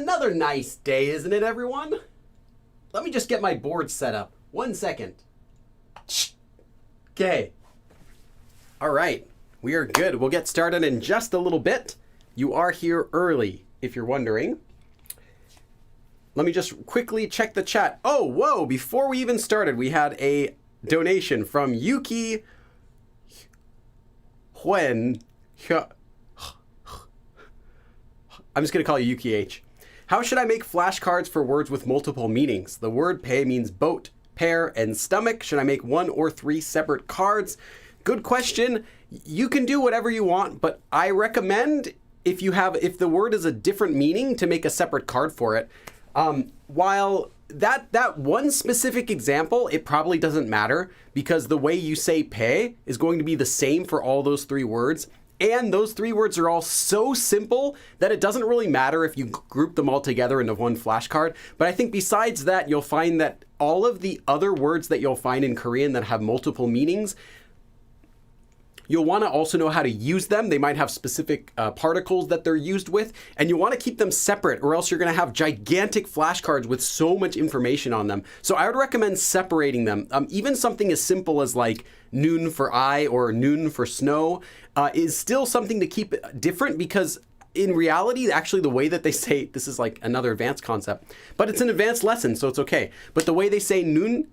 Another nice day, isn't it, everyone? Let me just get my board set up. 1 second. Okay. All right. We are good. We'll get started in just a little bit. You are here early, if you're wondering. Let me just quickly check the chat. Oh, whoa. Before we even started, we had a donation from Yuki Huen. I'm just going to call you Yuki H. How should I make flashcards for words with multiple meanings? The word pe means boat, pear, and stomach. Should I make 1 or 3 separate cards? Good question. You can do whatever you want, but I recommend if the word is a different meaning to make a separate card for it. While that one specific example, it probably doesn't matter because the way you say pe is going to be the same for all those 3 words. And those 3 words are all so simple that it doesn't really matter if you group them all together into one flashcard. But I think besides that, you'll find that all of the other words that you'll find in Korean that have multiple meanings, you'll want to also know how to use them. They might have specific particles that they're used with, and you want to keep them separate or else you're going to have gigantic flashcards with so much information on them. So I would recommend separating them. Even something as simple as like noon for eye or noon for snow is still something to keep different because in reality, actually the way that they say, this is like another advanced concept, but it's an advanced lesson, so it's okay. But the way they say noon,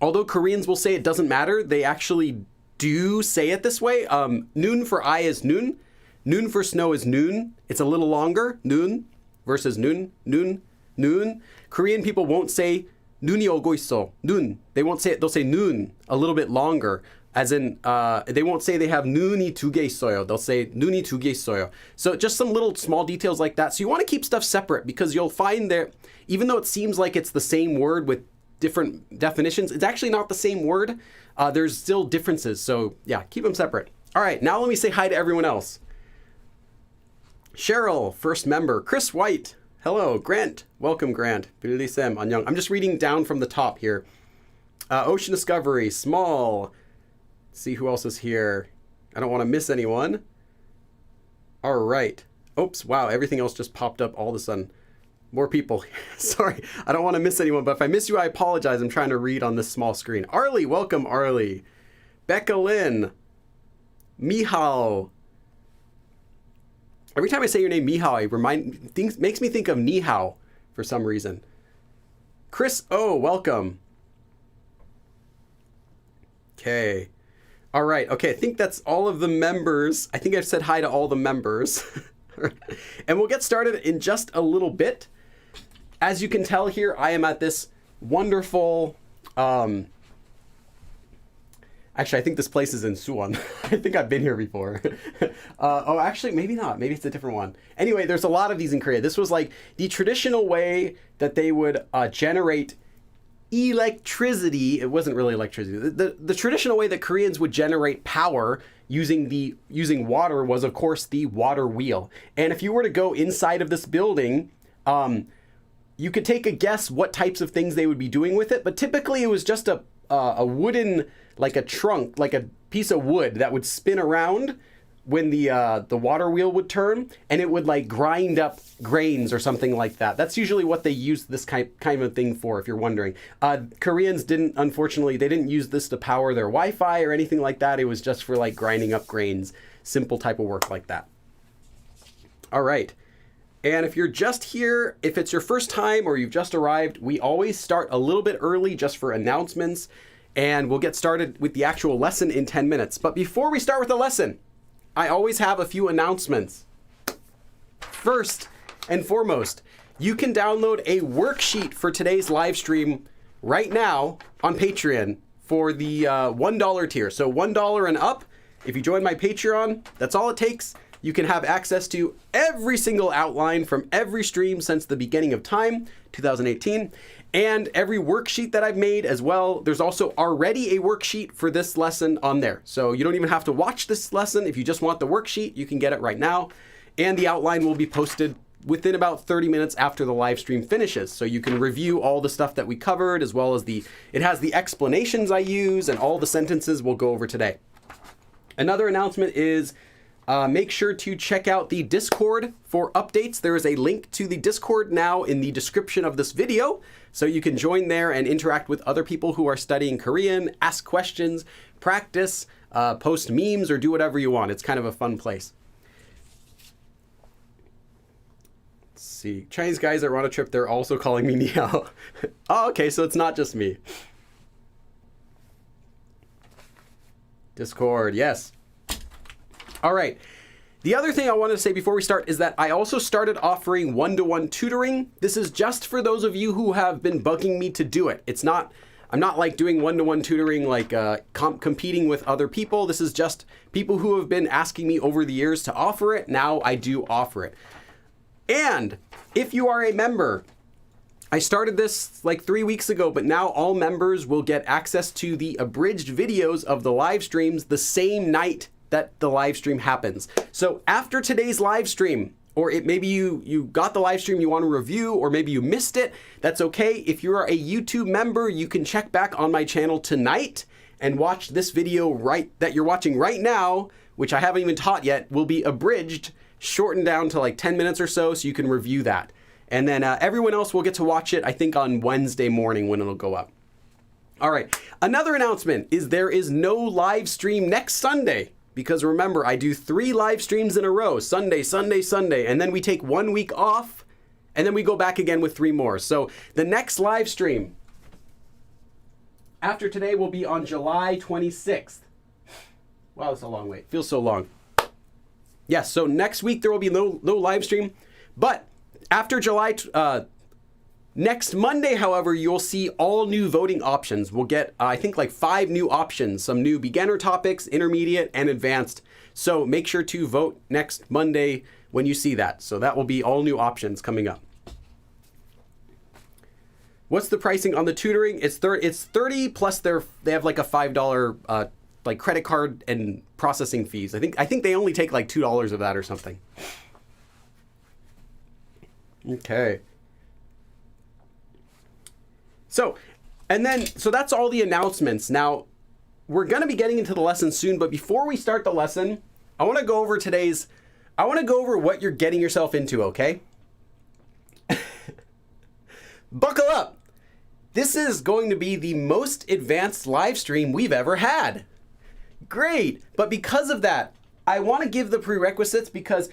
although Koreans will say it doesn't matter, they actually do say it this way. Noon for eye is noon. Noon for snow is noon. It's a little longer, noon versus noon, noon, noon. Korean people won't say 눈이 오고 있어, noon. They won't say it, they'll say noon a little bit longer. As in, they won't say they have 눈이 2개 있어요. They'll say 눈이 2개 있어요. So just some little small details like that. So you want to keep stuff separate because you'll find that even though it seems like it's the same word with different definitions, it's actually not the same word. There's still differences. So yeah, keep them separate. All right, now let me say hi to everyone else. Cheryl, first member. Chris White. Hello. Grant. Welcome, Grant. Bilisem, 안녕. I'm just reading down from the top here. Ocean Discovery. Small. Let's see who else is here. I don't want to miss anyone. All right. Oops. Wow. Everything else just popped up all of a sudden. More people. Sorry. I don't want to miss anyone, but if I miss you, I apologize. I'm trying to read on this small screen. Arlie. Welcome, Arlie. Becca Lynn. Mihal. Every time I say your name, Mihal, makes me think of Ni Hao for some reason. Chris O, welcome. Okay. All right. Okay, I think that's all of the members. I think I've said hi to all the members. And we'll get started in just a little bit. As you can tell here, I am at this wonderful... Actually, I think this place is in Suwon. I think I've been here before. Oh, actually, maybe not. Maybe it's a different one. Anyway, there's a lot of these in Korea. This was like the traditional way that they would generate electricity. It wasn't really electricity. The traditional way that Koreans would generate power using water was, of course, the water wheel. And if you were to go inside of this building, you could take a guess what types of things they would be doing with it. But typically, it was just a wooden, like a trunk, like a piece of wood that would spin around when the water wheel would turn, and it would like grind up grains or something like that. That's usually what they use this kind of thing for, if you're wondering. Koreans unfortunately, they didn't use this to power their Wi-Fi or anything like that. It was just for like grinding up grains, simple type of work like that. All right. And if you're just here, if it's your first time or you've just arrived, we always start a little bit early just for announcements. And we'll get started with the actual lesson in 10 minutes. But before we start with the lesson, I always have a few announcements. First and foremost, you can download a worksheet for today's live stream right now on Patreon for the $1 tier. So $1 and up, if you join my Patreon, that's all it takes. You can have access to every single outline from every stream since the beginning of time, 2018, and every worksheet that I've made as well. There's also already a worksheet for this lesson on there. So you don't even have to watch this lesson. If you just want the worksheet, you can get it right now. And the outline will be posted within about 30 minutes after the live stream finishes. So you can review all the stuff that we covered, as well as it has the explanations I use and all the sentences we'll go over today. Another announcement is Make sure to check out the Discord for updates. There is a link to the Discord now in the description of this video, so you can join there and interact with other people who are studying Korean, ask questions, practice, post memes, or do whatever you want. It's kind of a fun place. Let's see. Chinese guys that were on a trip, they're also calling me Niao. Oh, okay, so it's not just me. Discord, yes. All right. The other thing I wanted to say before we start is that I also started offering one-to-one tutoring. This is just for those of you who have been bugging me to do it. I'm not like doing one-to-one tutoring, like competing with other people. This is just people who have been asking me over the years to offer it. Now I do offer it. And if you are a member, I started this like 3 weeks ago, but now all members will get access to the abridged videos of the live streams the same night that the live stream happens. So after today's live stream, or maybe you got the live stream you want to review, or maybe you missed it, that's okay. If you are a YouTube member, you can check back on my channel tonight and watch this video that you're watching right now, which I haven't even taught yet, will be abridged, shortened down to like 10 minutes or so you can review that. And then everyone else will get to watch it, I think, on Wednesday morning when it'll go up. All right, another announcement is there is no live stream next Sunday. Because remember, I do 3 live streams in a row, Sunday, Sunday, Sunday, and then we take 1 week off, and then we go back again with 3 more. So the next live stream after today will be on July 26th. Wow, that's a long wait. Feels so long. Yes, so next week there will be no live stream, but after July, next Monday, however, you'll see all new voting options. We'll get, I think, like 5 new options, some new beginner topics, intermediate, and advanced. So make sure to vote next Monday when you see that. So that will be all new options coming up. What's the pricing on the tutoring? It's 30 plus they have like a $5 like credit card and processing fees. I think they only take like $2 of that or something. Okay. So that's all the announcements. Now, we're going to be getting into the lesson soon, but before we start the lesson, I want to go over what you're getting yourself into, okay? Buckle up. This is going to be the most advanced live stream we've ever had. Great. But because of that, I want to give the prerequisites, because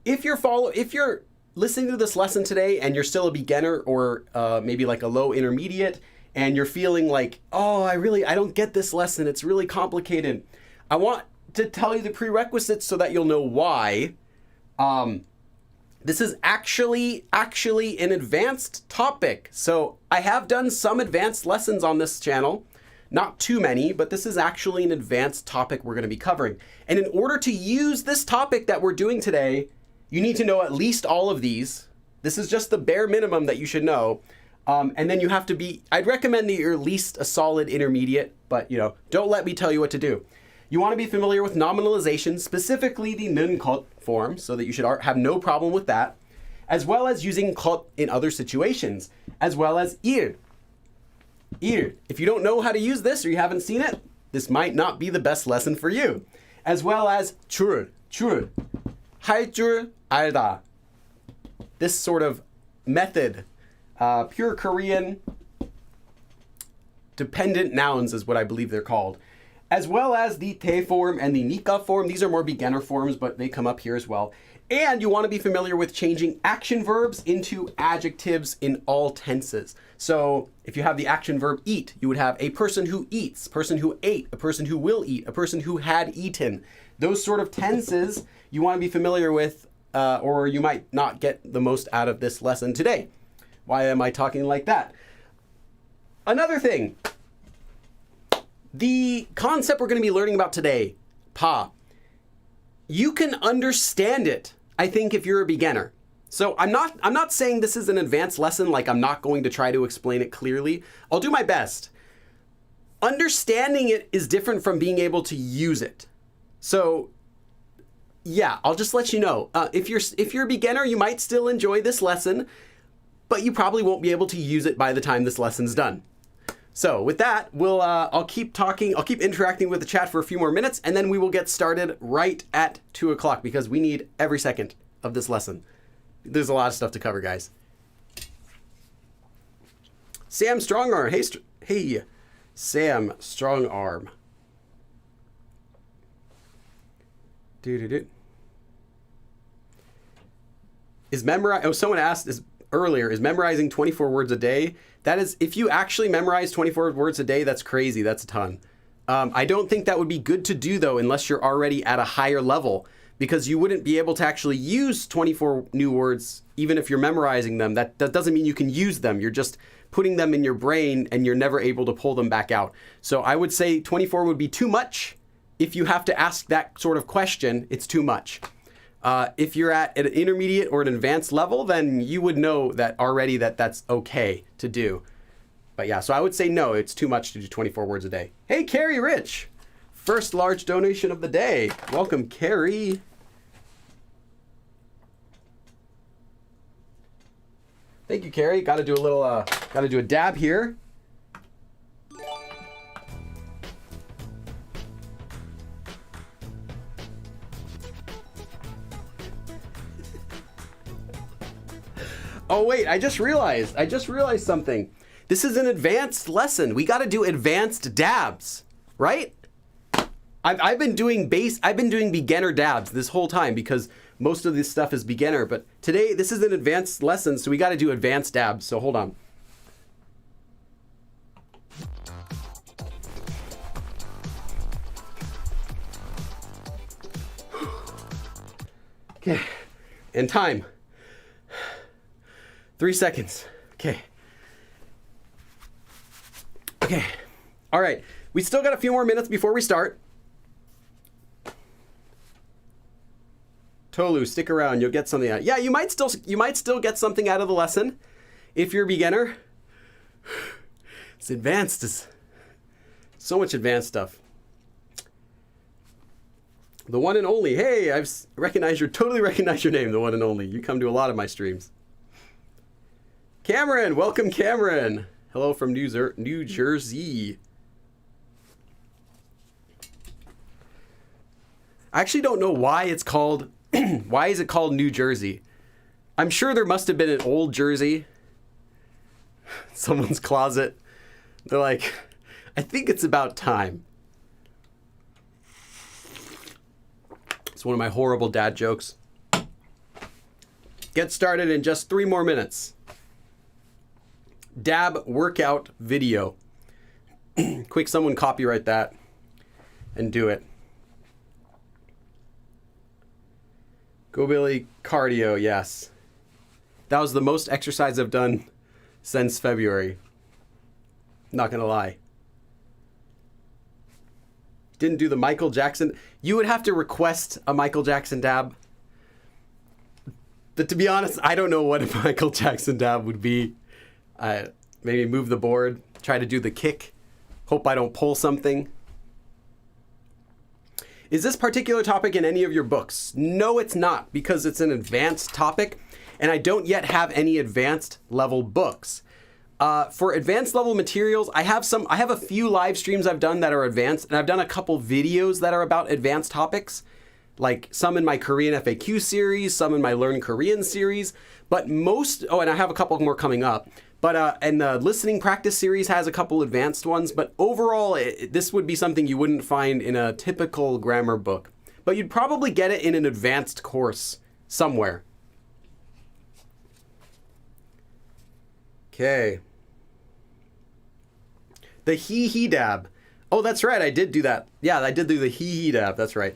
if you're listening to this lesson today and you're still a beginner, or maybe like a low intermediate, and you're feeling like, oh, I don't get this lesson, it's really complicated, I want to tell you the prerequisites so that you'll know why. This is actually an advanced topic. So I have done some advanced lessons on this channel, not too many, but this is actually an advanced topic we're going to be covering. And in order to use this topic that we're doing today, you need to know at least all of these. This is just the bare minimum that you should know. And then you have to be, I'd recommend that you're at least a solid intermediate, but don't let me tell you what to do. You want to be familiar with nominalization, specifically the nun form, so that you should have no problem with that, as well as using 것 in other situations, as well as 일. If you don't know how to use this, or you haven't seen it, this might not be the best lesson for you. As well as 줄. 할 줄 알다. This sort of method, pure Korean dependent nouns is what I believe they're called. As well as the 대 form and the 니까 form. These are more beginner forms, but they come up here as well. And you want to be familiar with changing action verbs into adjectives in all tenses. So if you have the action verb eat, you would have a person who eats, person who ate, a person who will eat, a person who had eaten. Those sort of tenses you want to be familiar with, or you might not get the most out of this lesson today. Why am I talking like that? Another thing, the concept we're going to be learning about today, 파, you can understand it, I think, if you're a beginner. So I'm not saying this is an advanced lesson, like I'm not going to try to explain it clearly. I'll do my best. Understanding it is different from being able to use it. So yeah, I'll just let you know. If you're a beginner, you might still enjoy this lesson, but you probably won't be able to use it by the time this lesson's done. So with that, I'll keep talking. I'll keep interacting with the chat for a few more minutes, and then we will get started right at 2 o'clock because we need every second of this lesson. There's a lot of stuff to cover, guys. Sam Strongarm. Hey, Sam Strongarm. Someone asked earlier, is memorizing 24 words a day? That is, if you actually memorize 24 words a day, that's crazy. That's a ton. I don't think that would be good to do, though, unless you're already at a higher level, because you wouldn't be able to actually use 24 new words, even if you're memorizing them. That doesn't mean you can use them. You're just putting them in your brain, and you're never able to pull them back out. So I would say 24 would be too much. If you have to ask that sort of question, it's too much. If you're at an intermediate or an advanced level, then you would know that already that's okay to do. But yeah, so I would say no, it's too much to do 24 words a day. Hey, Carrie Rich, first large donation of the day. Welcome, Carrie. Thank you, Carrie. Got to do a dab here. Oh wait, I just realized something. This is an advanced lesson. We got to do advanced dabs, right? I've been doing beginner dabs this whole time because most of this stuff is beginner, but today this is an advanced lesson, so we got to do advanced dabs. So hold on. Okay, and time. 3 seconds. Okay. All right. We still got a few more minutes before we start. Tolu, stick around. You'll get something out. Yeah, you might still get something out of the lesson if you're a beginner. It's advanced. It's so much advanced stuff. The one and only. Hey, totally recognize your name, the one and only. You come to a lot of my streams. Cameron, welcome, Cameron. Hello from New Jersey. I actually don't know why it's called, why is it called New Jersey? I'm sure there must have been an old Jersey. Someone's closet. They're like, I think it's about time. It's one of my horrible dad jokes. Get started in just 3 more minutes. Dab workout video. Quick, someone copyright that and do it. Go Billy cardio, yes. That was the most exercise I've done since February. Not gonna lie. Didn't do the Michael Jackson. You would have to request a Michael Jackson dab. But to be honest, I don't know what a Michael Jackson dab would be. Maybe move the board, try to do the kick, hope I don't pull something. Is this particular topic in any of your books? No, it's not, because it's an advanced topic, and I don't yet have any advanced level books. For advanced level materials, I have a few live streams I've done that are advanced, and I've done a couple videos that are about advanced topics, like some in my Korean FAQ series, some in my Learn Korean series, but and I have a couple more coming up. But and the listening practice series has a couple advanced ones, but overall, this would be something you wouldn't find in a typical grammar book. But you'd probably get it in an advanced course somewhere. Okay. The he dab. Oh, that's right. I did do that. Yeah, I did do the he dab. That's right.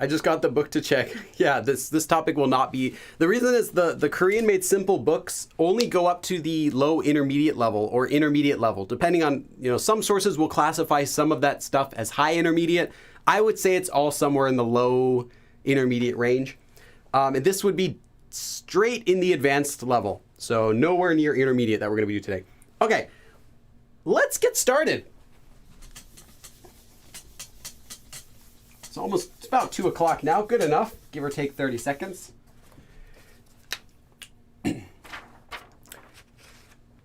I just got the book to check. Yeah, this topic will not be. The reason is the Korean made simple books only go up to the low intermediate level or intermediate level, depending on, some sources will classify some of that stuff as high intermediate. I would say it's all somewhere in the low intermediate range. And this would be straight in the advanced level. So nowhere near intermediate that we're going to do today. Okay, let's get started. It's about 2 o'clock now. Good enough. Give or take 30 seconds.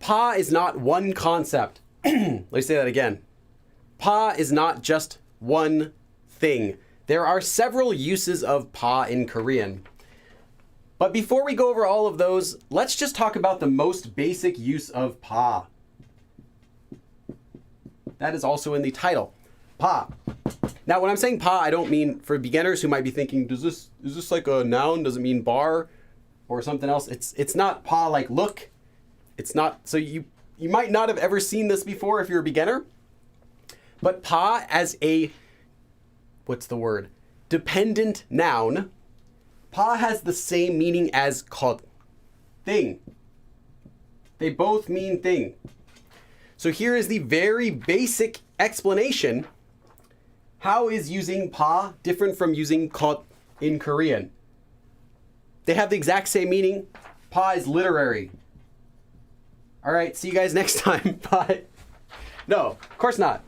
Pa is not one concept. Let me say that again. Pa is not just one thing. There are several uses of pa in Korean. But before we go over all of those, let's just talk about the most basic use of pa. That is also in the title. Pa. Now, when I'm saying pa, I don't mean, for beginners who might be thinking, is this like a noun? Does it mean bar or something else? It's not pa like look. It's not, so you might not have ever seen this before if you're a beginner. But pa as a, what's the word? Dependent noun. Pa has the same meaning as 것, thing. They both mean thing. So here is the very basic explanation. How is using pa different from using 것 in Korean? They have the exact same meaning. Pa is literary. All right, see you guys next time. Bye. No, of course not.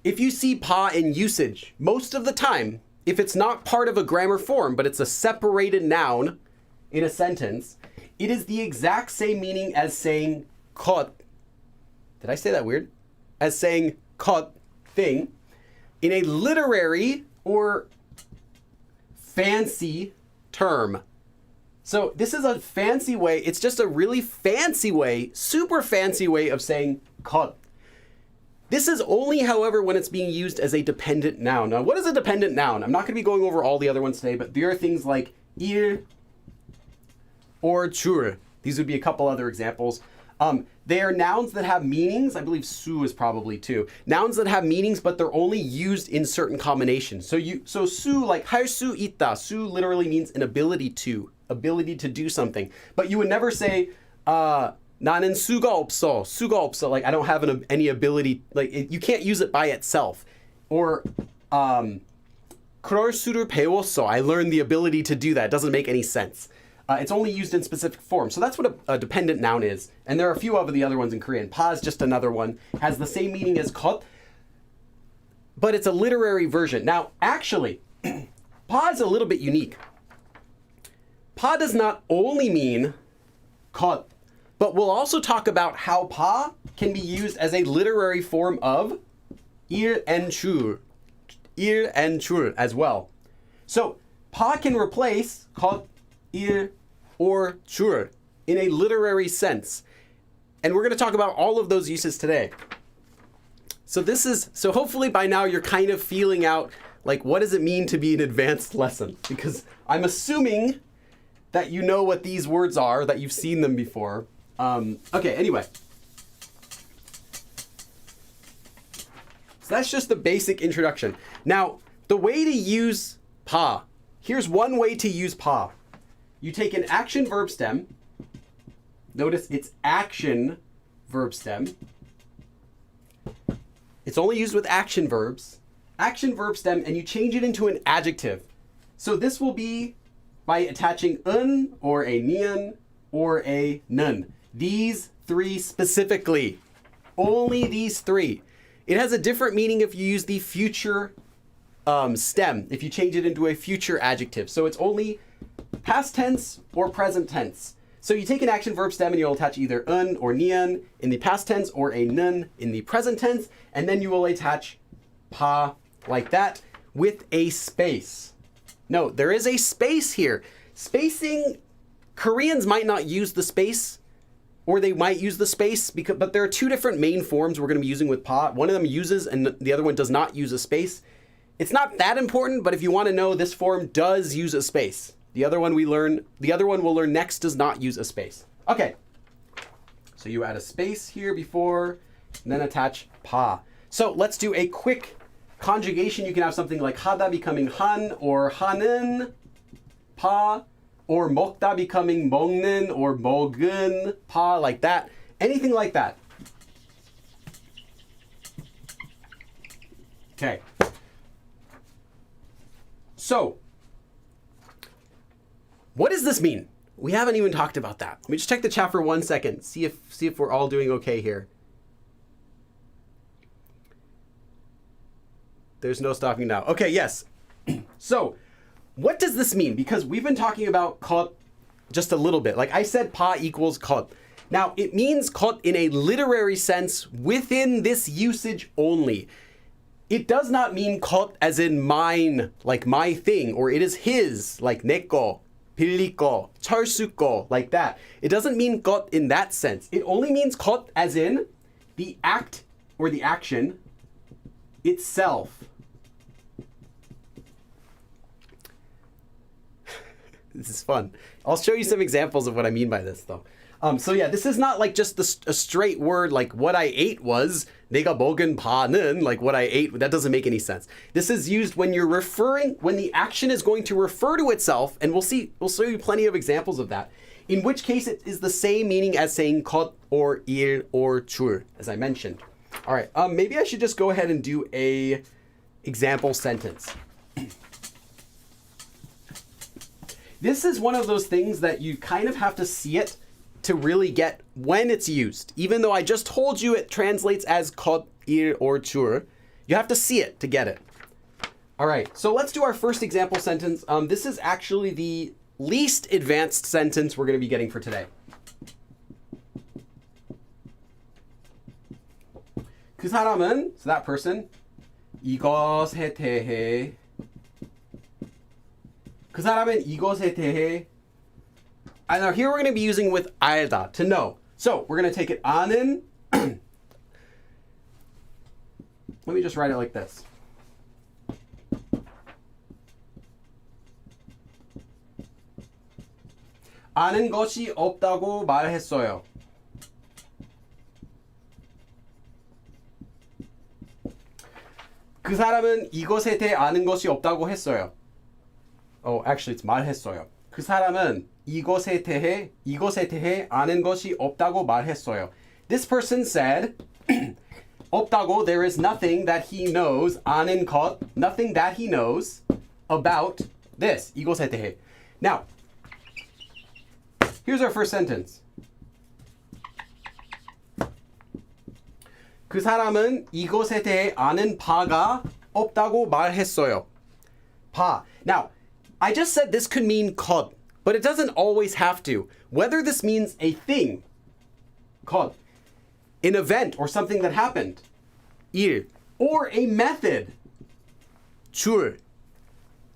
If you see pa in usage, most of the time, if it's not part of a grammar form, but it's a separated noun in a sentence, it is the exact same meaning as saying 것. Did I say that weird? As saying 것, thing, in a literary or fancy term. So this is a fancy way, it's just a really fancy way, super fancy way of saying 것. This is only, however, when it's being used as a dependent noun. Now, what is a dependent noun? I'm not going to be going over all the other ones today, but there are things like 일 or 줄. These would be a couple other examples. They are nouns that have meanings. I believe 수 is probably too. Nouns that have meanings, but they're only used in certain combinations. So 수, like 할 수 있다. 수 literally means an ability to do something. But you would never say, 나는 수가 없어. 수가 없어. Like I don't have any ability. Like you can't use it by itself. Or 그럴 수를 배웠어. I learned the ability to do that. It doesn't make any sense. It's only used in specific forms. So that's what a dependent noun is. And there are a few of the other ones in Korean. Pa is just another one. Has the same meaning as 것, but it's a literary version. Now, actually, pa is a little bit unique. Pa does not only mean 것, but we'll also talk about how pa can be used as a literary form of 일 and 줄 as well. So pa can replace 것, 일, or 줄 in a literary sense. And we're going to talk about all of those uses today. So hopefully by now you're kind of feeling out like what does it mean to be an advanced lesson? Because I'm assuming that you know what these words are, that you've seen them before. Okay, anyway. So that's just the basic introduction. Now, the way to use pa. Here's one way to use pa. You take an action verb stem. Notice it's action verb stem. It's only used with action verbs. Action verb stem, and you change it into an adjective. So this will be by attaching un or a nian or a nun. These three specifically. Only these three. It has a different meaning if you use the future stem, if you change it into a future adjective. So it's only past tense or present tense. So you take an action verb stem and you'll attach either un or nian in the past tense or a nun in the present tense, and then you will attach pa like that with a space. No, there is a space here. Spacing, Koreans might not use the space, or they might use the space, but there are two different main forms we're going to be using with pa. One of them uses and the other one does not use a space. It's not that important, but if you want to know, this form does use a space. The other one we'll learn next does not use a space. Okay. So you add a space here before, and then attach pa. So let's do a quick conjugation. You can have something like 하다 becoming 한 or 하는 파, or 먹다 becoming 먹는 or 먹은 파, like that. Anything like that. Okay. So, what does this mean? We haven't even talked about that. Let me just check the chat for 1 second. See if we're all doing okay here. There's no stopping now. Okay, yes. So, what does this mean? Because we've been talking about 것 just a little bit. Like I said, 파 equals 것. Now, it means 것 in a literary sense within this usage only. It does not mean 것 as in mine, like my thing, or it is his, like 내 거, 빌리 거, 철수 거, like that. It doesn't mean 것 in that sense. It only means 것 as in the act or the action itself. This is fun. I'll show you some examples of what I mean by this, though. So yeah, this is not like just a straight word like what I ate was 내가 먹은 바는, like what I ate. That doesn't make any sense. This is used when you're referring, when the action is going to refer to itself, and we'll show you plenty of examples of that. In which case it is the same meaning as saying 것 or 일 or 줄, as I mentioned. All right, maybe I should just go ahead and do a example sentence. This is one of those things that you kind of have to see it to really get when it's used. Even though I just told you it translates as 것, 일, or 줄, you have to see it to get it. All right, so let's do our first example sentence. This is actually the least advanced sentence we're going to be getting for today. 그 사람은, so that person, 이것에 대해 그 사람은 이것에 대해 and now here we're going to be using with 알다, to know. So we're going to take it 아는 let me just write it like this. 아는 것이 없다고 말했어요. 그 사람은 이것에 대해 아는 것이 없다고 했어요. Oh, actually it's 말했어요. 그 사람은 이것에 대해 아는 것이 없다고 말했어요. This person said 없다고, there is nothing that he knows, 아는 것, nothing that he knows about this, 이것에 대해. Now, here's our first sentence. 그 사람은 이것에 대해 아는 바가 없다고 말했어요. 바. Now, I just said this could mean 것, but it doesn't always have to. Whether this means a thing, 것, an event or something that happened, 일, or a method, 줄,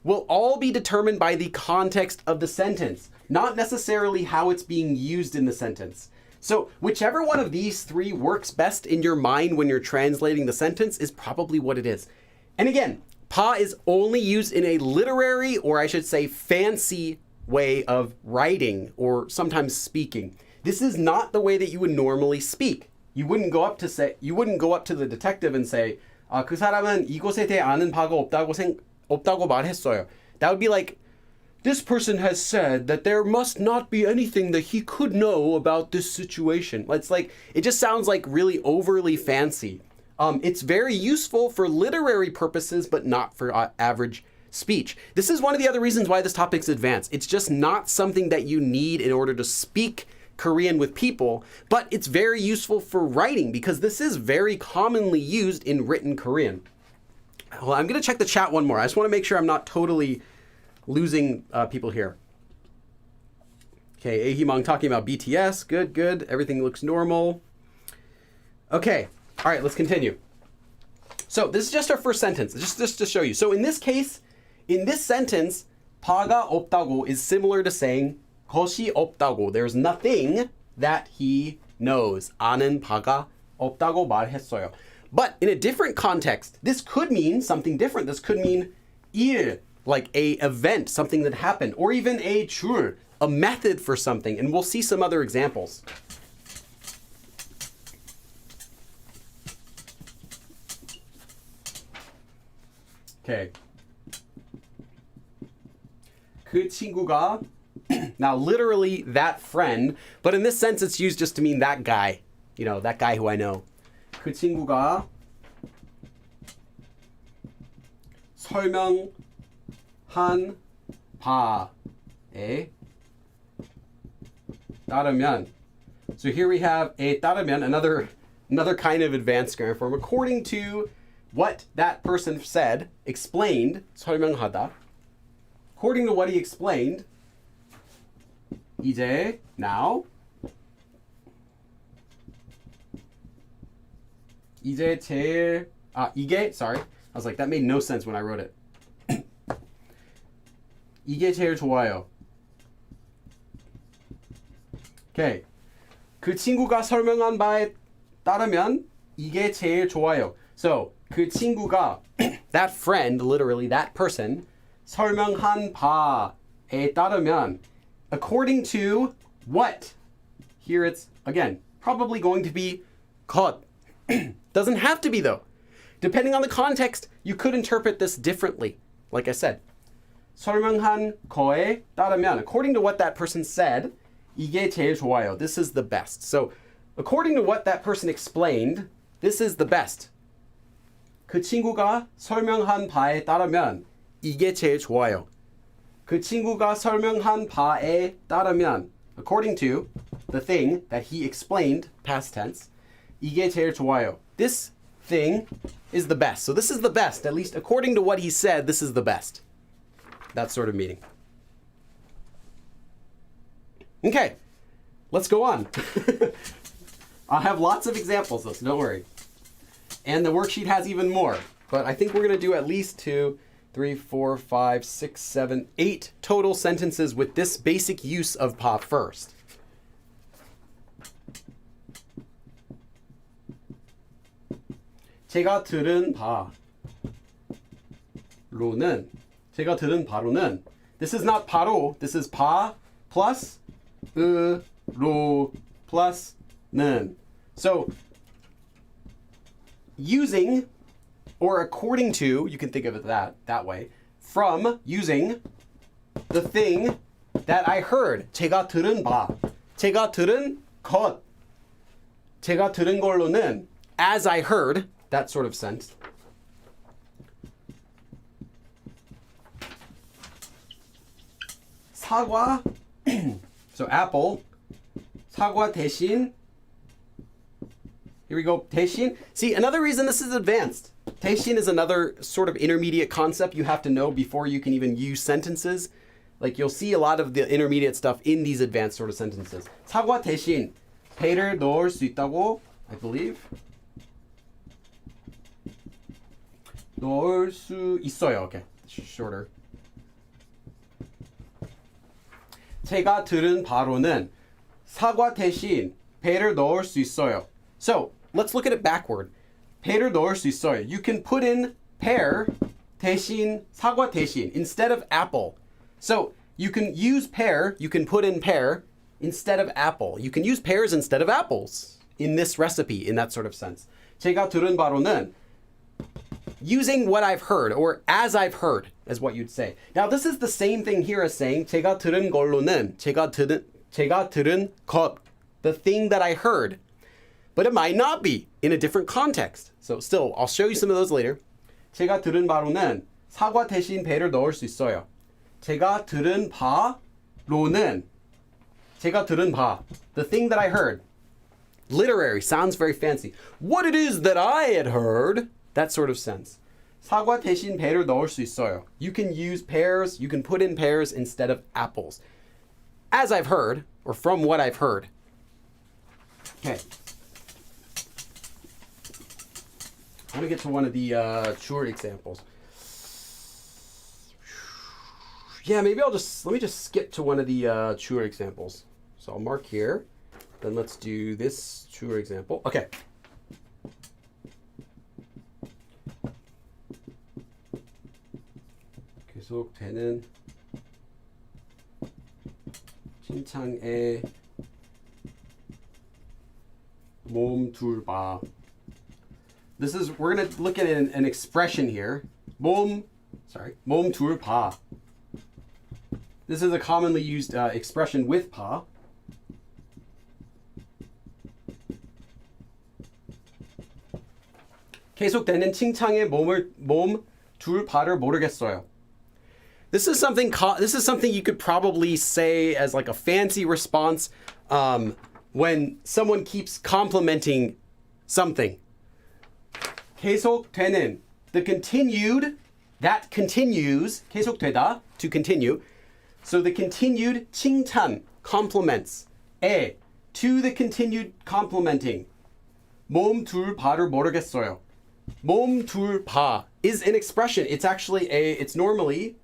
will all be determined by the context of the sentence, not necessarily how it's being used in the sentence. So whichever one of these three works best in your mind when you're translating the sentence is probably what it is. And again, 파 is only used in a literary, or I should say fancy way of writing or sometimes speaking. This is not the way that you would normally speak. You wouldn't go up to the detective and say, 그 사람은 이것에 대해 아는 바가 없다고 말했어요. That would be like, this person has said that there must not be anything that he could know about this situation. It's like, it just sounds like really overly fancy. It's very useful for literary purposes, but not for average speech. This is one of the other reasons why this topic's advanced. It's just not something that you need in order to speak Korean with people, but it's very useful for writing because this is very commonly used in written Korean. Well, I'm going to check the chat one more. I just want to make sure I'm not totally losing people here. Okay, Ahimong talking about BTS. Good. Everything looks normal. Okay. All right, let's continue. So this is just our first sentence, just to show you. So in this case, in this sentence, 바가 없다고 is similar to saying 것이 없다고. There's nothing that he knows. 아는 바가 없다고 말했어요. But in a different context, this could mean something different. This could mean 일, like a event, something that happened, or even a 줄, a method for something. And we'll see some other examples. Okay. 그 친구가, now literally that friend, but in this sense it's used just to mean that guy. You know, that guy who I know. 그 친구가 설명한 바에 따르면. So here we have 에 따르면, another kind of advanced grammar form. According to what that person said, explained, 설명하다. According to what he explained, 이제, now, 이제 제일, 이게, sorry. I was like, that made no sense when I wrote it. 이게 제일 좋아요. Okay. 그 친구가 설명한 바에 따르면 이게 제일 좋아요. So, 그 친구가, that friend, literally that person, 설명한 바에 따르면, according to what? Here it's, again, probably going to be 것. Doesn't have to be though. Depending on the context, you could interpret this differently. Like I said, 설명한 거에 따르면, according to what that person said, 이게 제일 좋아요. This is the best. So, according to what that person explained, this is the best. 그 친구가 설명한 바에 따르면 이게 제일 좋아요. 그 친구가 설명한 바에 따르면, according to the thing that he explained, past tense, 이게 제일 좋아요. This thing is the best. So this is the best. At least according to what he said, this is the best. That sort of meaning. Okay, let's go on. I have lots of examples though, so don't worry. And the worksheet has even more. But I think we're going to do at least 2, 3, 4, 5, 6, 7, 8 total sentences with this basic use of 파 first. 제가 들은 바로는, 제가 들은 바로는, this is not 바로, this is 바 plus 로 plus 는. So, using or according to, you can think of it that way, from using the thing that I heard. 제가 들은 바, 제가 들은 것, 제가 들은 걸로는, as I heard, that sort of sense. 사과, so apple, 사과 대신, here we go, 대신. See, another reason this is advanced. 대신 is another sort of intermediate concept you have to know before you can even use sentences. Like you'll see a lot of the intermediate stuff in these advanced sort of sentences. 사과 대신 배를 넣을 수 있다고, I believe. 넣을 수 있어요. Okay, shorter. 제가 들은 바로는 사과 대신 배를 넣을 수 있어요. So, let's look at it backward. 배를 넣을 수 있어요. You can put in pear 대신, 사과 대신, instead of apple. So, you can use pear, you can put in pear instead of apple. You can use pears instead of apples in this recipe, in that sort of sense. 제가 들은 바로는, using what I've heard, or as I've heard, is what you'd say. Now, this is the same thing here as saying 제가 들은 걸로는, 제가 들은 것, the thing that I heard. But it might not be in a different context. So still, I'll show you some of those later. 제가 들은 바로는 사과 대신 배를 넣을 수 있어요. 제가 들은 바로는, 제가 들은 바, the thing that I heard. Literary, sounds very fancy. What it is that I had heard, that sort of sense. 사과 대신 배를 넣을 수 있어요. You can use pears, you can put in pears instead of apples. As I've heard, or from what I've heard. Okay. I want to get to one of the short examples. Yeah, maybe let me just skip to one of the short examples. So I'll mark here. Then let's do this short example. Okay. 계속되는 칭찬에 몸 둘 바. We're going to look at an expression here. 몸 둘 바. This is a commonly used expression with 바. 계속되는 칭찬에 몸 둘 바를 모르겠어요. This is something you could probably say as like a fancy response when someone keeps complimenting something. 계속되는. The continued, that continues. 계속되다, to continue. So the continued 칭찬, compliments. To the continued complimenting. 몸 둘 바를 모르겠어요. 몸 둘 바 is an expression. It's actually it's normally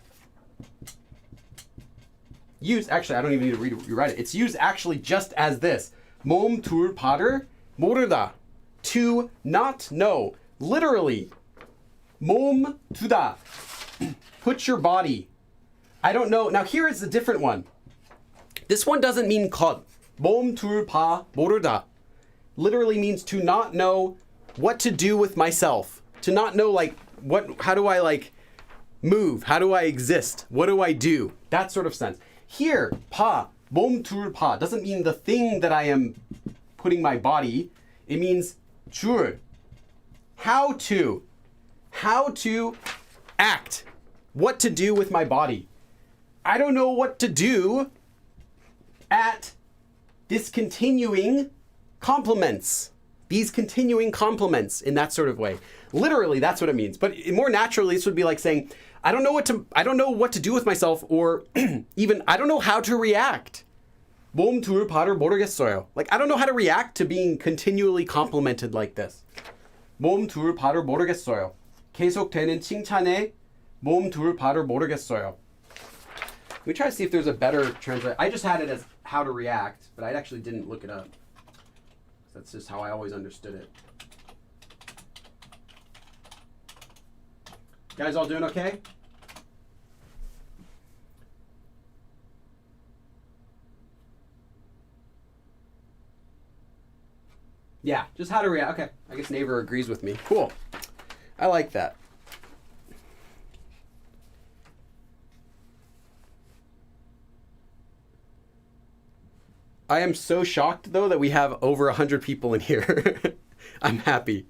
used, actually I don't even need to rewrite it. It's used actually just as this. 몸 둘 바를 모르다. To not know. Literally. 몸 두다. Put your body. I don't know. Now here is a different one. This one doesn't mean 것. 몸 둘 바 모르다. Literally means to not know what to do with myself. To not know like how do I like move? How do I exist? What do I do? That sort of sense. Here, 바, 몸 둘 바 doesn't mean the thing that I am putting my body. It means 줄. How to act. What to do with my body. I don't know what to do at discontinuing compliments. These continuing compliments in that sort of way. Literally, that's what it means. But more naturally, this would be like saying, I don't know what to do with myself, or even I don't know how to react. 몸 둘 바를 모르겠어요. Like I don't know how to react to being continually complimented like this. 몸 둘 바를 모르겠어요. 계속되는 칭찬에 몸 둘 바를 모르겠어요. Let me try to see if there's a better translation. I just had it as how to react, but I actually didn't look it up. That's just how I always understood it. You guys all doing okay? Yeah, just how to react. Okay, I guess Neighbor agrees with me. Cool. I like that. I am so shocked, though, that we have over 100 people in here. I'm happy.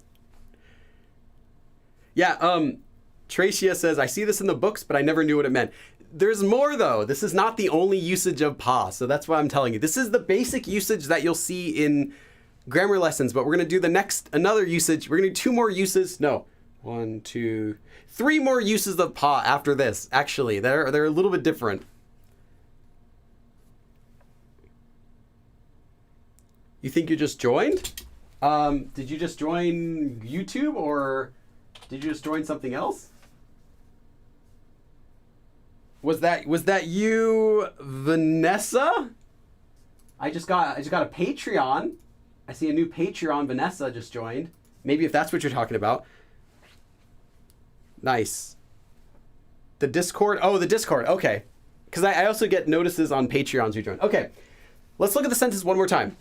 Yeah, Tracia says, I see this in the books, but I never knew what it meant. There's more, though. This is not the only usage of pa, so that's why I'm telling you. This is the basic usage that you'll see in grammar lessons, but we're going to do another usage. We're going to do 2 more uses. No, 1, 2, 3 more uses of pa after this, actually. They're a little bit different. You think you just joined? Did you just join YouTube, or did you just join something else? Was that you, Vanessa? I just got a Patreon. I see a new Patreon. Vanessa just joined. Maybe if that's what you're talking about. Nice. The Discord? Oh, the Discord. Okay. Because I also get notices on Patreons who join. Okay. Let's look at the sentence one more time.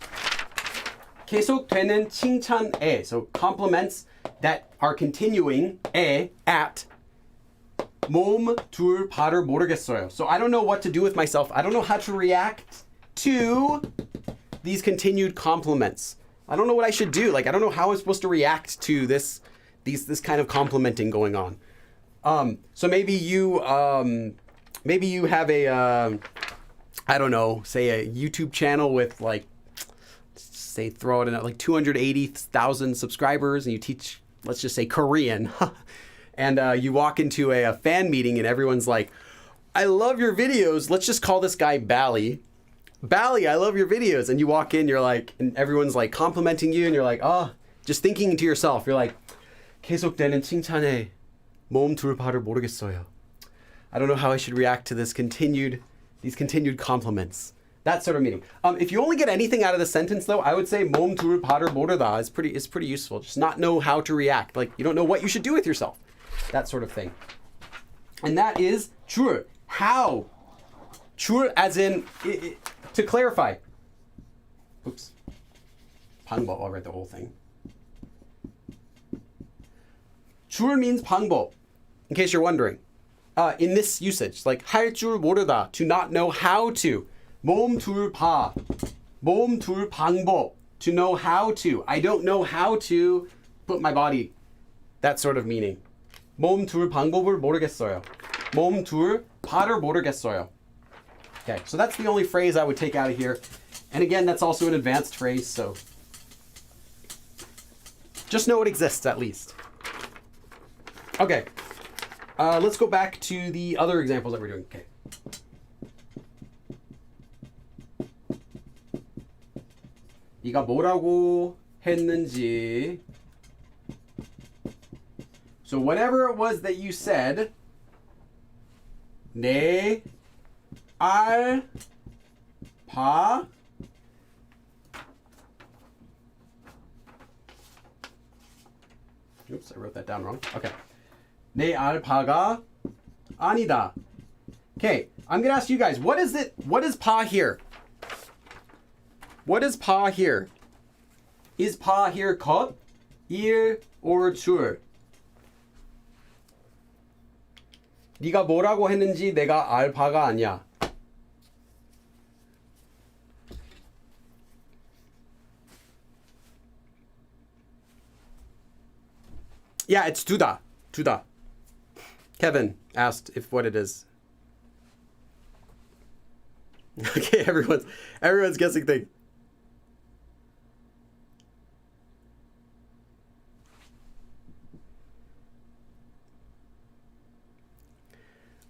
계속되는 칭찬에. So compliments that are continuing. At. 몸 둘 바를 모르겠어요. So I don't know what to do with myself. I don't know how to react to these continued compliments. I don't know what I should do. Like I don't know how I'm supposed to react to this kind of complimenting going on. So maybe you have a I don't know, say a YouTube channel with like, say throw it in at like 280,000 subscribers, and you teach, let's just say Korean. And you walk into a fan meeting and everyone's like, I love your videos. Let's just call this guy Bally. Bally, I love your videos. And you walk in, you're like, and everyone's like complimenting you, and you're like, oh, just thinking to yourself, you're like, 계속되는 칭찬에 몸 둘 바를 모르겠어요. I don't know how I should react to these continued compliments. That sort of meaning. If you only get anything out of the sentence, though, I would say 몸 둘 바를 모르다 is pretty useful. Just not know how to react. Like you don't know what you should do with yourself. That sort of thing. And that is 줄. How? 줄 as in, to clarify. Oops. 방법. I'll write the whole thing. 줄 means 방법. In case you're wondering. In this usage, like 할 줄 모르다, to not know how to. 몸 둘 바, 몸 둘 방법, to know how to. I don't know how to put my body. That sort of meaning. 몸 둘 방법을 모르겠어요. 몸 둘 바를 모르겠어요. Okay, so that's the only phrase I would take out of here. And again, that's also an advanced phrase, so just know it exists at least. Okay. Let's go back to the other examples that we're doing. Okay. 네가 뭐라고 했는지. So whatever it was that you said, 내 알 바 Oops, I wrote that down wrong. Okay. 내 알바가 아니다. Okay, I'm gonna ask you guys, what is 바 here? What is 바 here? Is 바 here 것, 일, or 줄? 네가 뭐라고 했는지 내가 알 바가 아니야. Yeah, it's 두다. 두다. Kevin asked if what it is. Okay, everyone's guessing things.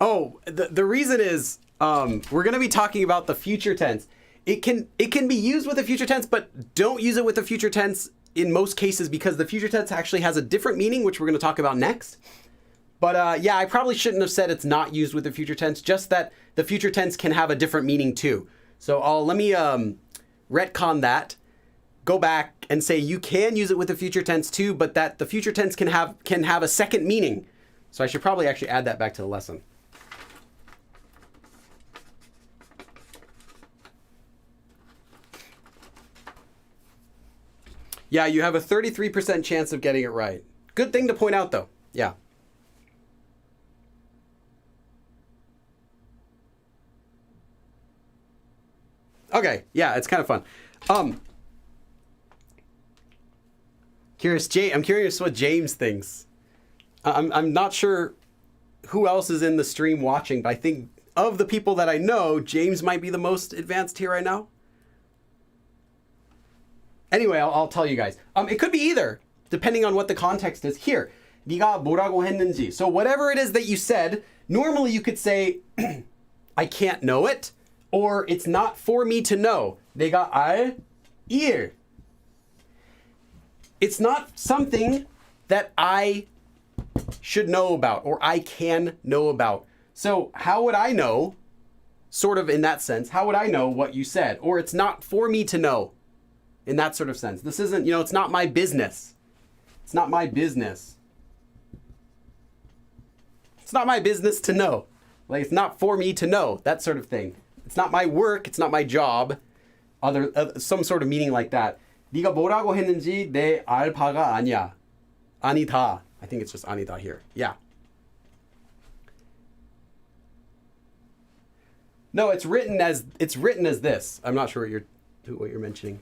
Oh, the reason is we're going to be talking about the future tense. It can be used with the future tense, but don't use it with the future tense in most cases because the future tense actually has a different meaning, which we're going to talk about next. But yeah, I probably shouldn't have said it's not used with the future tense, just that the future tense can have a different meaning too. So let me retcon that, go back and say you can use it with the future tense too, but that the future tense can have a second meaning. So I should probably actually add that back to the lesson. Yeah, you have a 33% chance of getting it right. Good thing to point out though. Yeah. Okay, yeah, it's kind of fun. I'm curious what James thinks. I'm not sure who else is in the stream watching, but I think of the people that I know, James might be the most advanced here right now. Anyway, I'll tell you guys. It could be either, depending on what the context is. Here, 네가 뭐라고 했는지. So whatever it is that you said, normally you could say, I can't know it, or it's not for me to know. 내가 알 일. It's not something that I should know about, or I can know about. So how would I know, sort of in that sense, how would I know what you said? Or it's not for me to know. In that sort of sense. This isn't, it's not my business. It's not my business. It's not my business to know. Like, it's not for me to know. That sort of thing. It's not my work. It's not my job. Some sort of meaning like that. 네가 뭐라고 했는지 내 알 바가 아니야. 아니다. I think it's just 아니다 here. Yeah. No, it's written as this. I'm not sure what you're mentioning.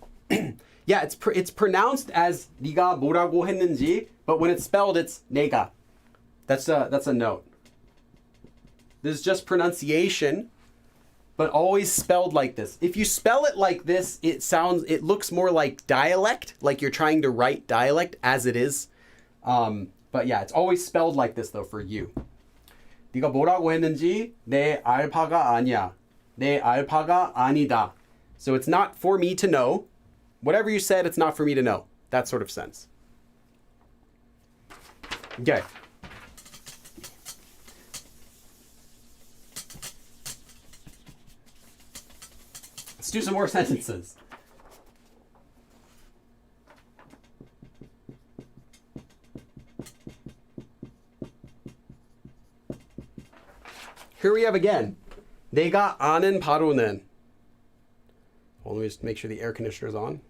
Yeah, it's pronounced as 네가 뭐라고 했는지, but when it's spelled, it's 내가. That's a note. This is just pronunciation, but always spelled like this. If you spell it like this, it looks more like dialect, like you're trying to write dialect as it is. But yeah, it's always spelled like this though for you. 네가 뭐라고 했는지 내 알바가 아니야. 내 알바가 아니다. So it's not for me to know. Whatever you said, it's not for me to know. That sort of sense. Okay. Let's do some more sentences. Here we have again. 내가 아는 바로는. Well, let me just make sure the air conditioner is on.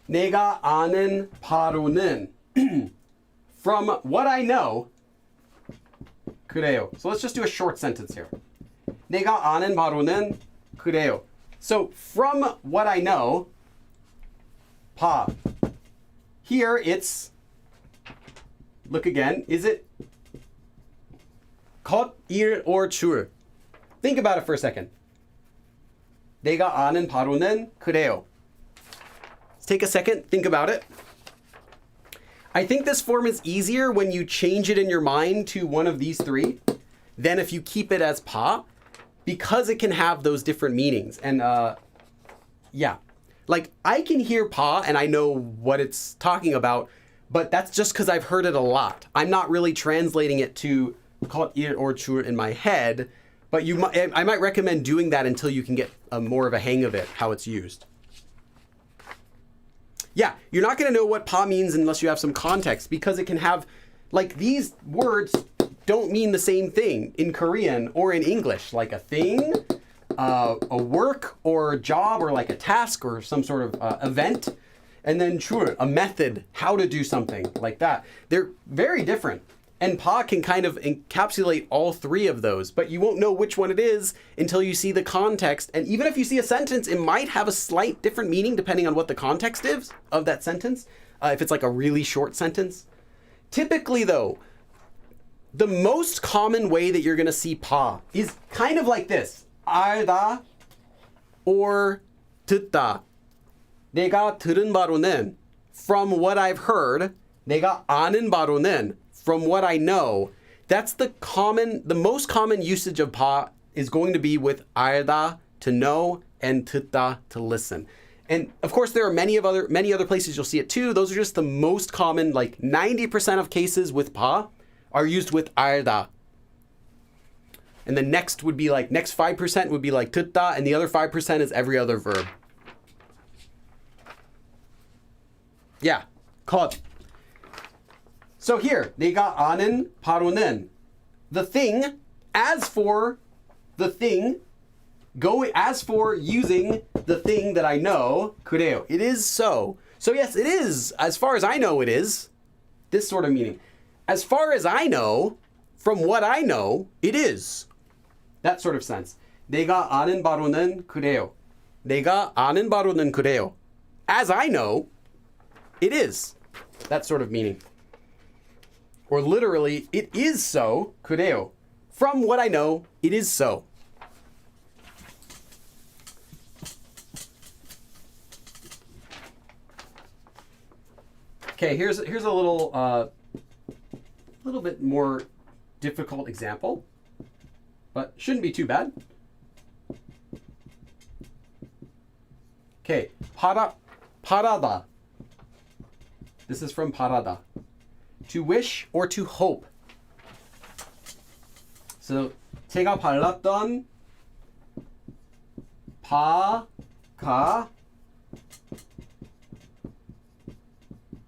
내가 아는 바로는. From what I know. 그래요. So let's just do a short sentence here. 내가 아는 바로는 그래요. So from what I know, 바. Here it's, look again, is it 것, 일, or 줄? Think about it for a second. 내가 아는 바로는 그래요. Let's take a second, think about it. I think this form is easier when you change it in your mind to one of these three than if you keep it as 파, because it can have those different meanings. And yeah, like I can hear 파 and I know what it's talking about, but that's just because I've heard it a lot. I'm not really translating it to call it or 줄 in my head, but I might recommend doing that until you can get more of a hang of it, how it's used. Yeah, you're not going to know what 파 means unless you have some context, because it can have, like, these words don't mean the same thing in Korean or in English, like a thing, a work or job, or like a task or some sort of event. And then 줄, a method, how to do something like that. They're very different. And 파 can kind of encapsulate all three of those, but you won't know which one it is until you see the context. And even if you see a sentence, it might have a slight different meaning depending on what the context is of that sentence, if it's like a really short sentence. Typically, though, the most common way that you're going to see 파 is kind of like this. 알다 or 듣다. 내가 들은 바로는, from what I've heard. 내가 아는 바로는, from what I know. That's the most common usage of 파 is going to be with 알다, to know, and 듣다, to listen. And of course, there are many other places you'll see it too. Those are just the most common, like 90% of cases with 파 are used with 알다. And the next 5% would be like 듣다, and the other 5% is every other verb. Yeah, 컷. So here, 내가 아는 바로는, the thing, as for the thing, as for using the thing that I know, 그래요. It is so. So yes, it is. As far as I know, it is. This sort of meaning. As far as I know, from what I know, it is. That sort of sense. 내가 아는 바로는 그래요. 내가 아는 바로는 그래요. As I know, it is. That sort of meaning. Or literally, it is so, 그래요. From what I know, it is so. Okay, here's a little bit more difficult example, but shouldn't be too bad. Okay, 바라다. This is from 바라다. To wish or to hope. So 제가 발랐던 파가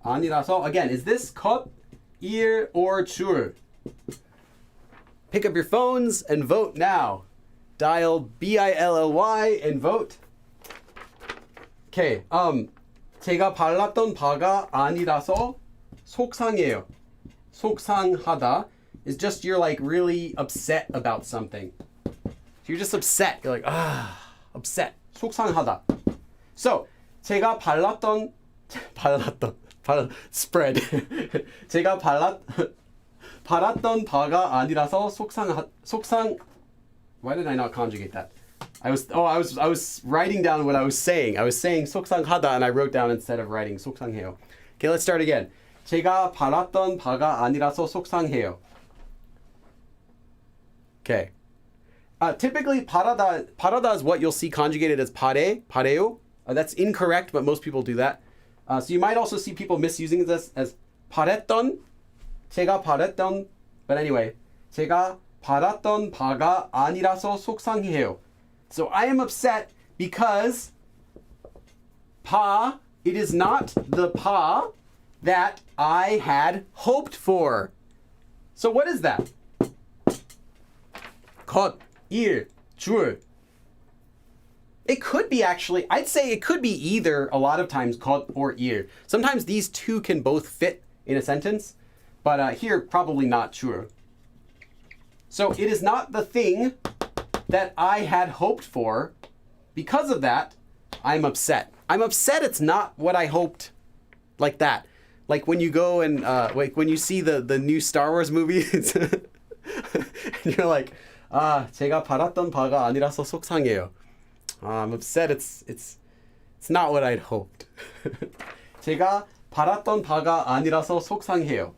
아니라서, again, is this 컷, ear, or 줄? Pick up your phones and vote now. Dial BILLY and vote. Okay, 제가 발랐던 파가 아니라서 속상해요. 속상하다 is just you're like really upset about something. So you're just upset. You're like, upset. 속상하다. So 제가 spread. 제가 발랐던 바가 아니라서 Why did I not conjugate that? I was writing down what I was saying. I was saying 속상하다 and I wrote down instead of writing 속상해요. Okay, let's start again. 제가 발랐던 바가 아니라서 속상해요. Okay. Typically, 바라다 is what you'll see conjugated as pareo. That's incorrect, but most people do that. So you might also see people misusing this as 바랬던. 제가 바랬던. But anyway, 제가 발랐던 바가 아니라서 속상해요. So I am upset because it is not the 파 that I had hoped for. So what is that? 컷, 일, 줄. It could be actually, I'd say it could be either a lot of times 컷 or 일. Sometimes these two can both fit in a sentence, but here probably not 줄. So it is not the thing that I had hoped for. Because of that, I'm upset. I'm upset it's not what I hoped, like that. Like when you go and like when you see the new Star Wars movie, and you're like, 제가 바랐던 바가 아니라서 속상해요. I'm upset it's not what I'd hoped. 제가 바랐던 바가 아니라서 속상해요.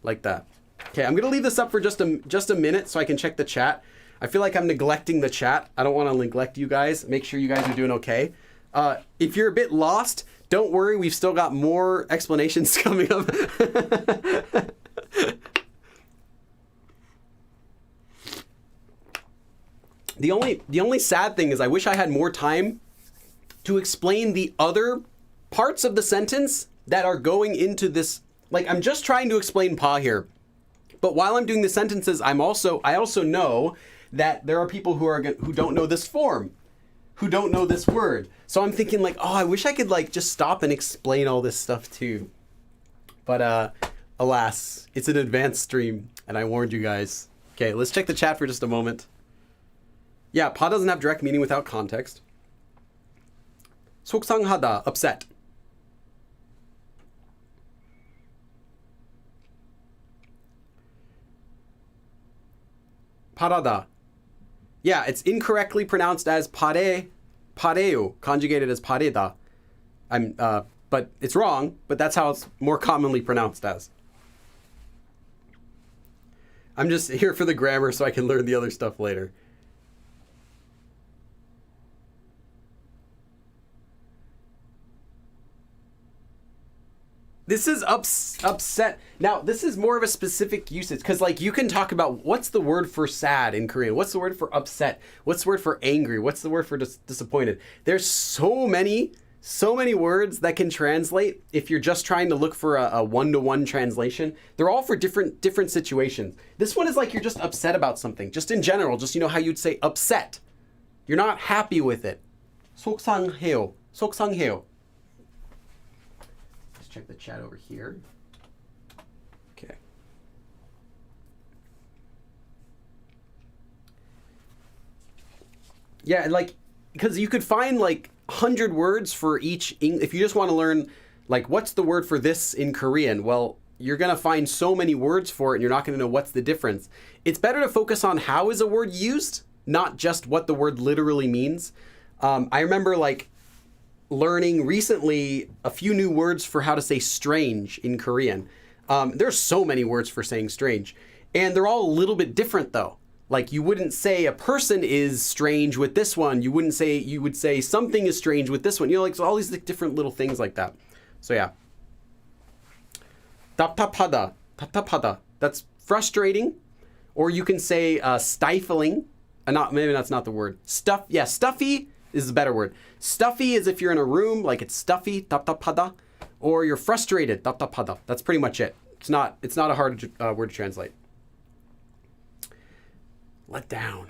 Like that. Okay, I'm gonna leave this up for just a minute so I can check the chat. I feel like I'm neglecting the chat. I don't want to neglect you guys. Make sure you guys are doing okay. If you're a bit lost, don't worry. We've still got more explanations coming up. The only sad thing is I wish I had more time to explain the other parts of the sentence that are going into this. Like, I'm just trying to explain pa here. But while I'm doing the sentences, I also know that there are people who don't know this form, who don't know this word. So I'm thinking like, oh, I wish I could like just stop and explain all this stuff too. But alas, it's an advanced stream and I warned you guys. Okay, let's check the chat for just a moment. Yeah, pa doesn't have direct meaning without context. 속상하다, upset. 바라다. Yeah, it's incorrectly pronounced as pareo, conjugated as pareda. But it's wrong, but that's how it's more commonly pronounced as. I'm just here for the grammar so I can learn the other stuff later. This is upset. Now, this is more of a specific usage because, like, you can talk about what's the word for sad in Korean? What's the word for upset? What's the word for angry? What's the word for disappointed? There's so many words that can translate if you're just trying to look for a one-to-one translation. They're all for different situations. This one is like you're just upset about something. Just in general, just, you know, how you'd say upset. You're not happy with it. 속상해요. 속상해요. Check the chat over here. Okay. Yeah, like, because you could find like 100 words for each. If you just want to learn, like, what's the word for this in Korean? Well, you're going to find so many words for it and you're not going to know what's the difference. It's better to focus on how is a word used, not just what the word literally means. I remember, like, learning recently a few new words for how to say strange in Korean. There's so many words for saying strange, and they're all a little bit different though. Like, you wouldn't say a person is strange with this one. You would say something is strange with this one. You know, like, so all these different little things like that. So yeah. 답답하다. 답답하다. That's frustrating. Or you can say stifling. Maybe that's not the word. Stuffy is a better word. Stuffy is if you're in a room, like it's stuffy, 답답하다, or you're frustrated, 답답하다. That's pretty much it. It's not a hard word to translate. Let down.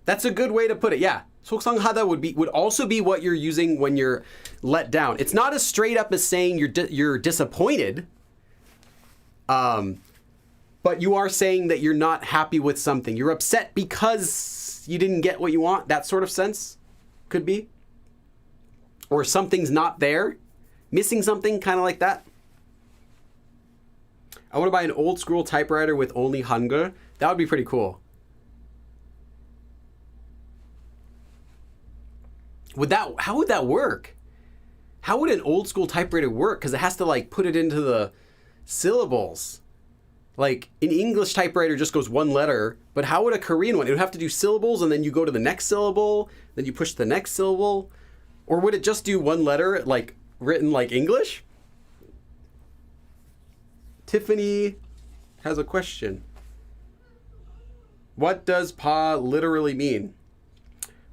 That's a good way to put it. Yeah, 속상하다 would also be what you're using when you're let down. It's not as straight up as saying you're disappointed, but you are saying that you're not happy with something. You're upset because you didn't get what you want. That sort of sense. Could be. Or something's not there. Missing something, kind of like that. I want to buy an old school typewriter with only Hangul. That would be pretty cool. How would that work? How would an old school typewriter work? Because it has to, like, put it into the syllables. Like, an English typewriter just goes one letter, but how would a Korean one? It would have to do syllables, and then you go to the next syllable, then you push the next syllable. Or would it just do one letter, like, written like English? Tiffany has a question. What does pa literally mean?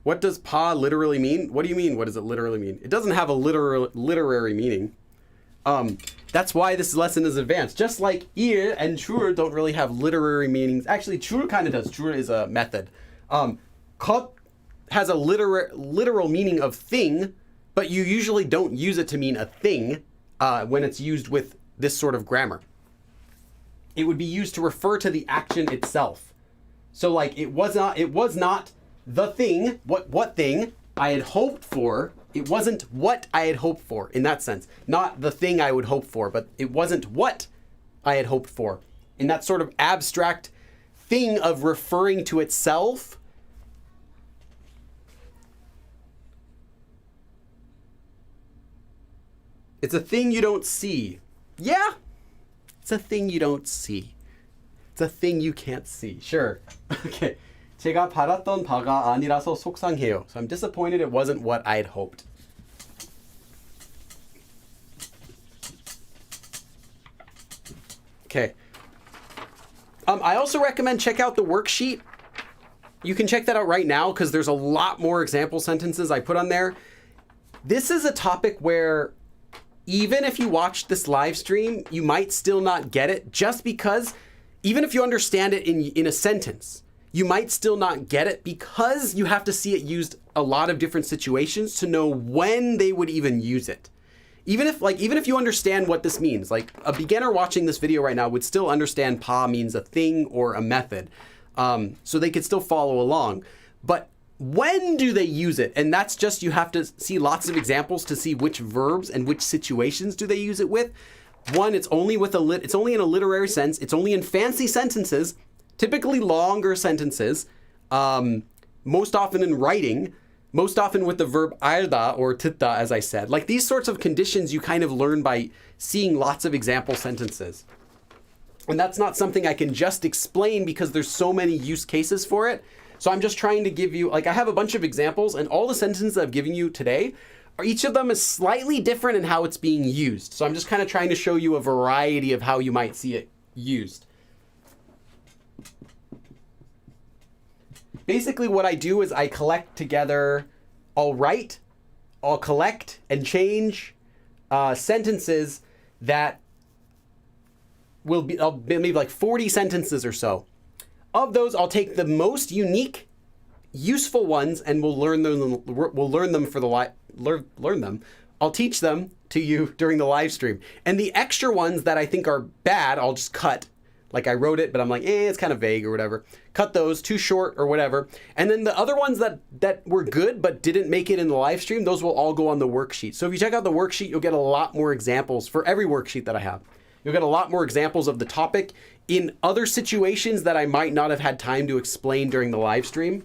What does pa literally mean? What do you mean, what does it literally mean? It doesn't have a literary meaning. That's why this lesson is advanced. Just like ir and chur don't really have literary meanings. Actually, chur kind of does. Chur is a method. Kot has a literal meaning of thing, but you usually don't use it to mean a thing when it's used with this sort of grammar. It would be used to refer to the action itself. So, like, it was not the thing, what thing I had hoped for. It wasn't what I had hoped for in that sense. Not the thing I would hope for, but it wasn't what I had hoped for. In that sort of abstract thing of referring to itself. It's a thing you don't see. Yeah, it's a thing you don't see. It's a thing you can't see. Sure. Okay. 제가 바랐던 바가 아니라서 속상해요. So I'm disappointed it wasn't what I'd hoped. Okay. I also recommend check out the worksheet. You can check that out right now because there's a lot more example sentences I put on there. This is a topic where even if you watch this live stream, you might still not get it just because even if you understand it in a sentence, you might still not get it because you have to see it used a lot of different situations to know when they would even use it. Even if you understand what this means, like a beginner watching this video right now would still understand pa means a thing or a method. So they could still follow along. But when do they use it? And that's just, you have to see lots of examples to see which verbs and which situations do they use it with. One, it's only in a literary sense. It's only in fancy sentences, typically longer sentences, most often in writing, most often with the verb 알다 or 듣다, as I said. Like these sorts of conditions you kind of learn by seeing lots of example sentences. And that's not something I can just explain because there's so many use cases for it. So I'm just trying to give you, like I have a bunch of examples and all the sentences I've given you today, each of them is slightly different in how it's being used. So I'm just kind of trying to show you a variety of how you might see it used. Basically what I do is I collect together, I'll collect and change sentences that will be maybe like 40 sentences or so. Of those, I'll take the most unique, useful ones and we'll learn them. I'll teach them to you during the live stream. And the extra ones that I think are bad, I'll just cut. Like I wrote it, but I'm like, it's kind of vague or whatever. Cut those, too short or whatever. And then the other ones that were good but didn't make it in the live stream, those will all go on the worksheet. So if you check out the worksheet, you'll get a lot more examples for every worksheet that I have. You'll get a lot more examples of the topic in other situations that I might not have had time to explain during the live stream.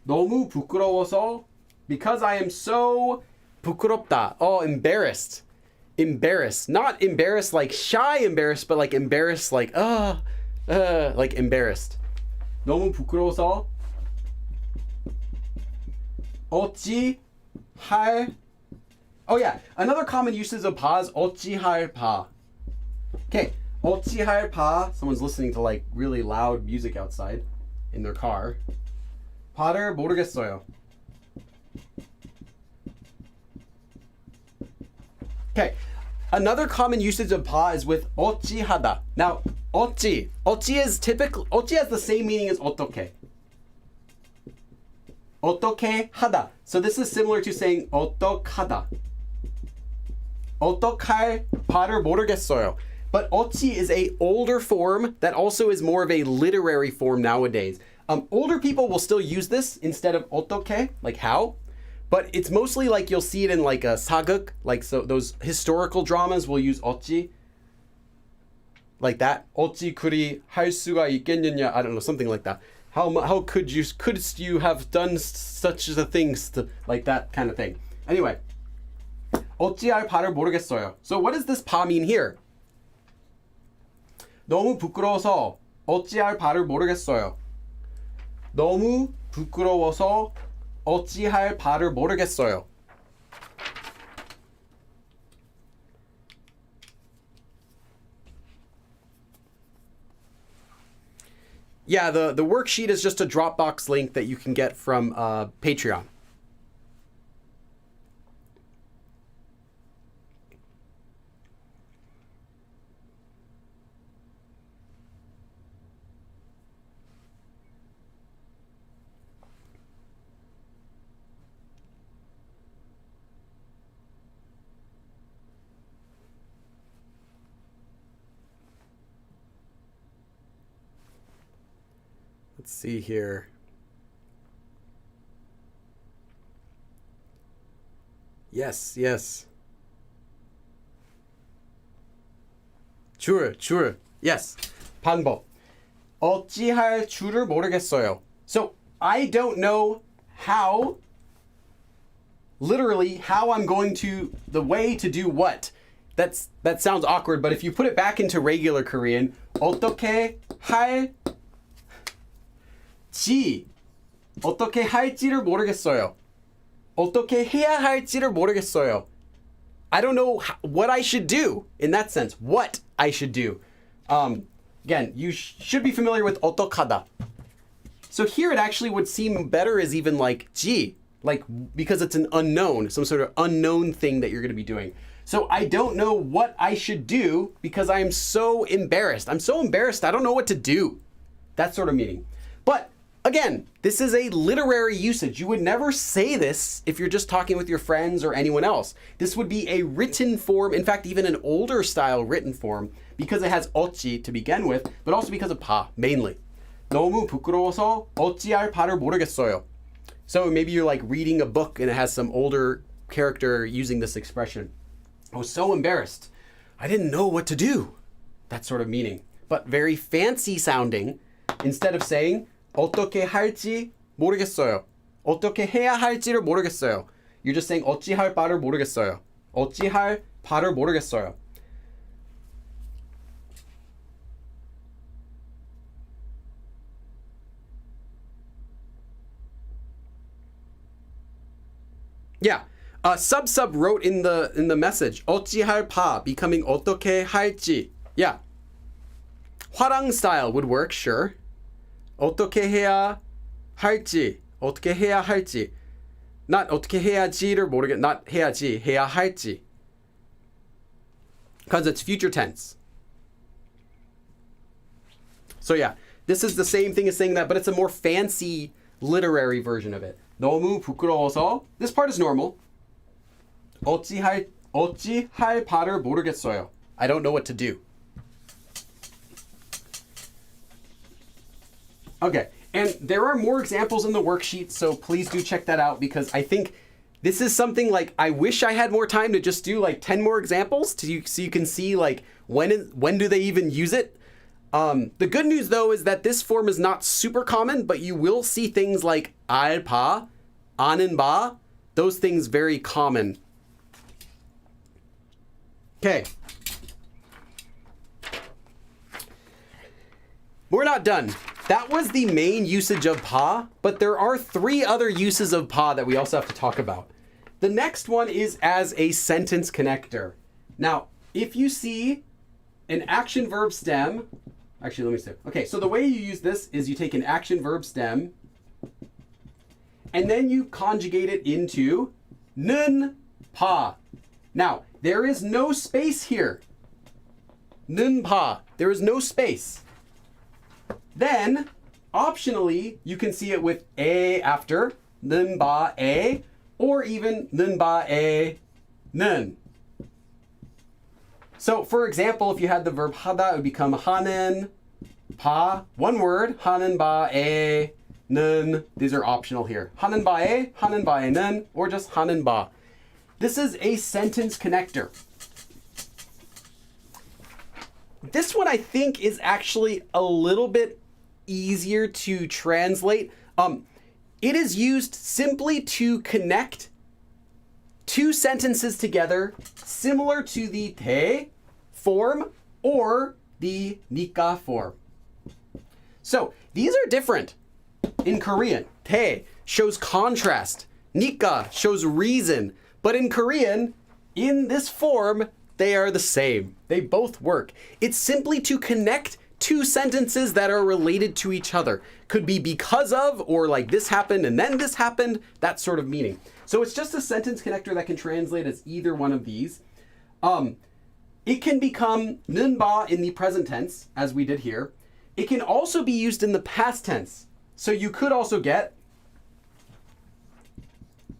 너무 부끄러워서, because I am so 부끄럽다. Oh, embarrassed. Embarrassed. Not embarrassed like shy embarrassed, but like embarrassed like like embarrassed. 너무 부끄러워서 어찌할. Oh yeah, another common usage of 파 is 어찌할 파. Okay, 어찌할 파. Someone's listening to like really loud music outside in their car. 파를 모르겠어요. Okay, another common usage of 파 is with 어찌하다. Now, 어찌 has the same meaning as 어떻게. 어떻게 하다. So this is similar to saying 어떡하다. 어떡할 바를 모르겠어요. But 어찌 is a older form that also is more of a literary form nowadays. Older people will still use this instead of 어떻게, like how. But it's mostly like you'll see it in like a 사극, like so those historical dramas will use 어찌. Like that. 어찌 그리 할 수가 있겠느냐. I don't know, something like that. How couldst you have done such a thing, like that kind of thing. Anyway, 어찌할 바를 모르겠어요. So what does this 파 mean here? 너무 부끄러워서 어찌할 바를 모르겠어요. 너무 부끄러워서 어찌할 바를 모르겠어요. Yeah, the worksheet is just a Dropbox link that you can get from Patreon. Let's see here. Yes. 줄. Yes. 방법. 어찌할 줄을 모르겠어요. So I don't know how, literally, how I'm going to, the way to do what. That sounds awkward, but if you put it back into regular Korean, 어떻게 할지를 모르겠어요. 어떻게 해야 할지를 모르겠어요. I don't know what I should do in that sense. What I should do. Again, you should be familiar with 어떡하다. So here it actually would seem better as even like 지, like because it's an unknown, some sort of unknown thing that you're going to be doing. So I don't know what I should do because I am so embarrassed. I'm so embarrassed, I don't know what to do. That sort of meaning. But again, this is a literary usage. You would never say this if you're just talking with your friends or anyone else. This would be a written form, in fact, even an older style written form, because it has 어찌 to begin with, but also because of 파, mainly. 너무 부끄러워서 어찌할 바를 모르겠어요. So maybe you're like reading a book and it has some older character using this expression. I was so embarrassed. I didn't know what to do. That sort of meaning. But very fancy sounding. Instead of saying 어떻게 할지 모르겠어요. 어떻게 해야 할지를 모르겠어요. You're just saying 어찌할 바를 모르겠어요. 어찌할 바를 모르겠어요. Yeah. Sub wrote in the message 어찌할 바 becoming 어떻게 할지. Yeah. 화랑 style would work, sure. 어떻게 해야 할지. 어떻게 해야 할지. Not 어떻게 해야지를 모르겠. Not 해야지. 해야 할지. Because it's future tense. So yeah, this is the same thing as saying that, but it's a more fancy literary version of it. 너무 부끄러워서. This part is normal. 어찌할 바를 모르겠어요. I don't know what to do. Okay, and there are more examples in the worksheet, so please do check that out because I think this is something like I wish I had more time to just do like 10 more examples so you can see like when do they even use it. The good news though is that this form is not super common, but you will see things like 알 바, 아는 바, those things very common. Okay. We're not done. That was the main usage of 파, but there are 3 other uses of 파 that we also have to talk about. The next one is as a sentence connector. Now, if you see an action verb stem, actually, let me see. Okay, so the way you use this is you take an action verb stem and then you conjugate it into 는 파. Now, there is no space here. 는 파. There is no space. Then, optionally, you can see it with a after, 는 바 에, or even 는 바 에 는. So, for example, if you had the verb 하다, it would become 하는 바, one word, 하는 바 에 는. These are optional here. 하는 바 에, 하는 바 에 는, or just 하는 바. This is a sentence connector. This one I think is actually a little bit easier to translate. It is used simply to connect 2 sentences together, similar to the 대 form or the 니까 form. So these are different in Korean. 대 shows contrast. 니까 shows reason. But in Korean, in this form, they are the same. They both work. It's simply to connect 2 sentences that are related to each other. Could be because of, or like this happened and then this happened, that sort of meaning. So it's just a sentence connector that can translate as either one of these. It can become 는 바 in the present tense, as we did here. It can also be used in the past tense. So you could also get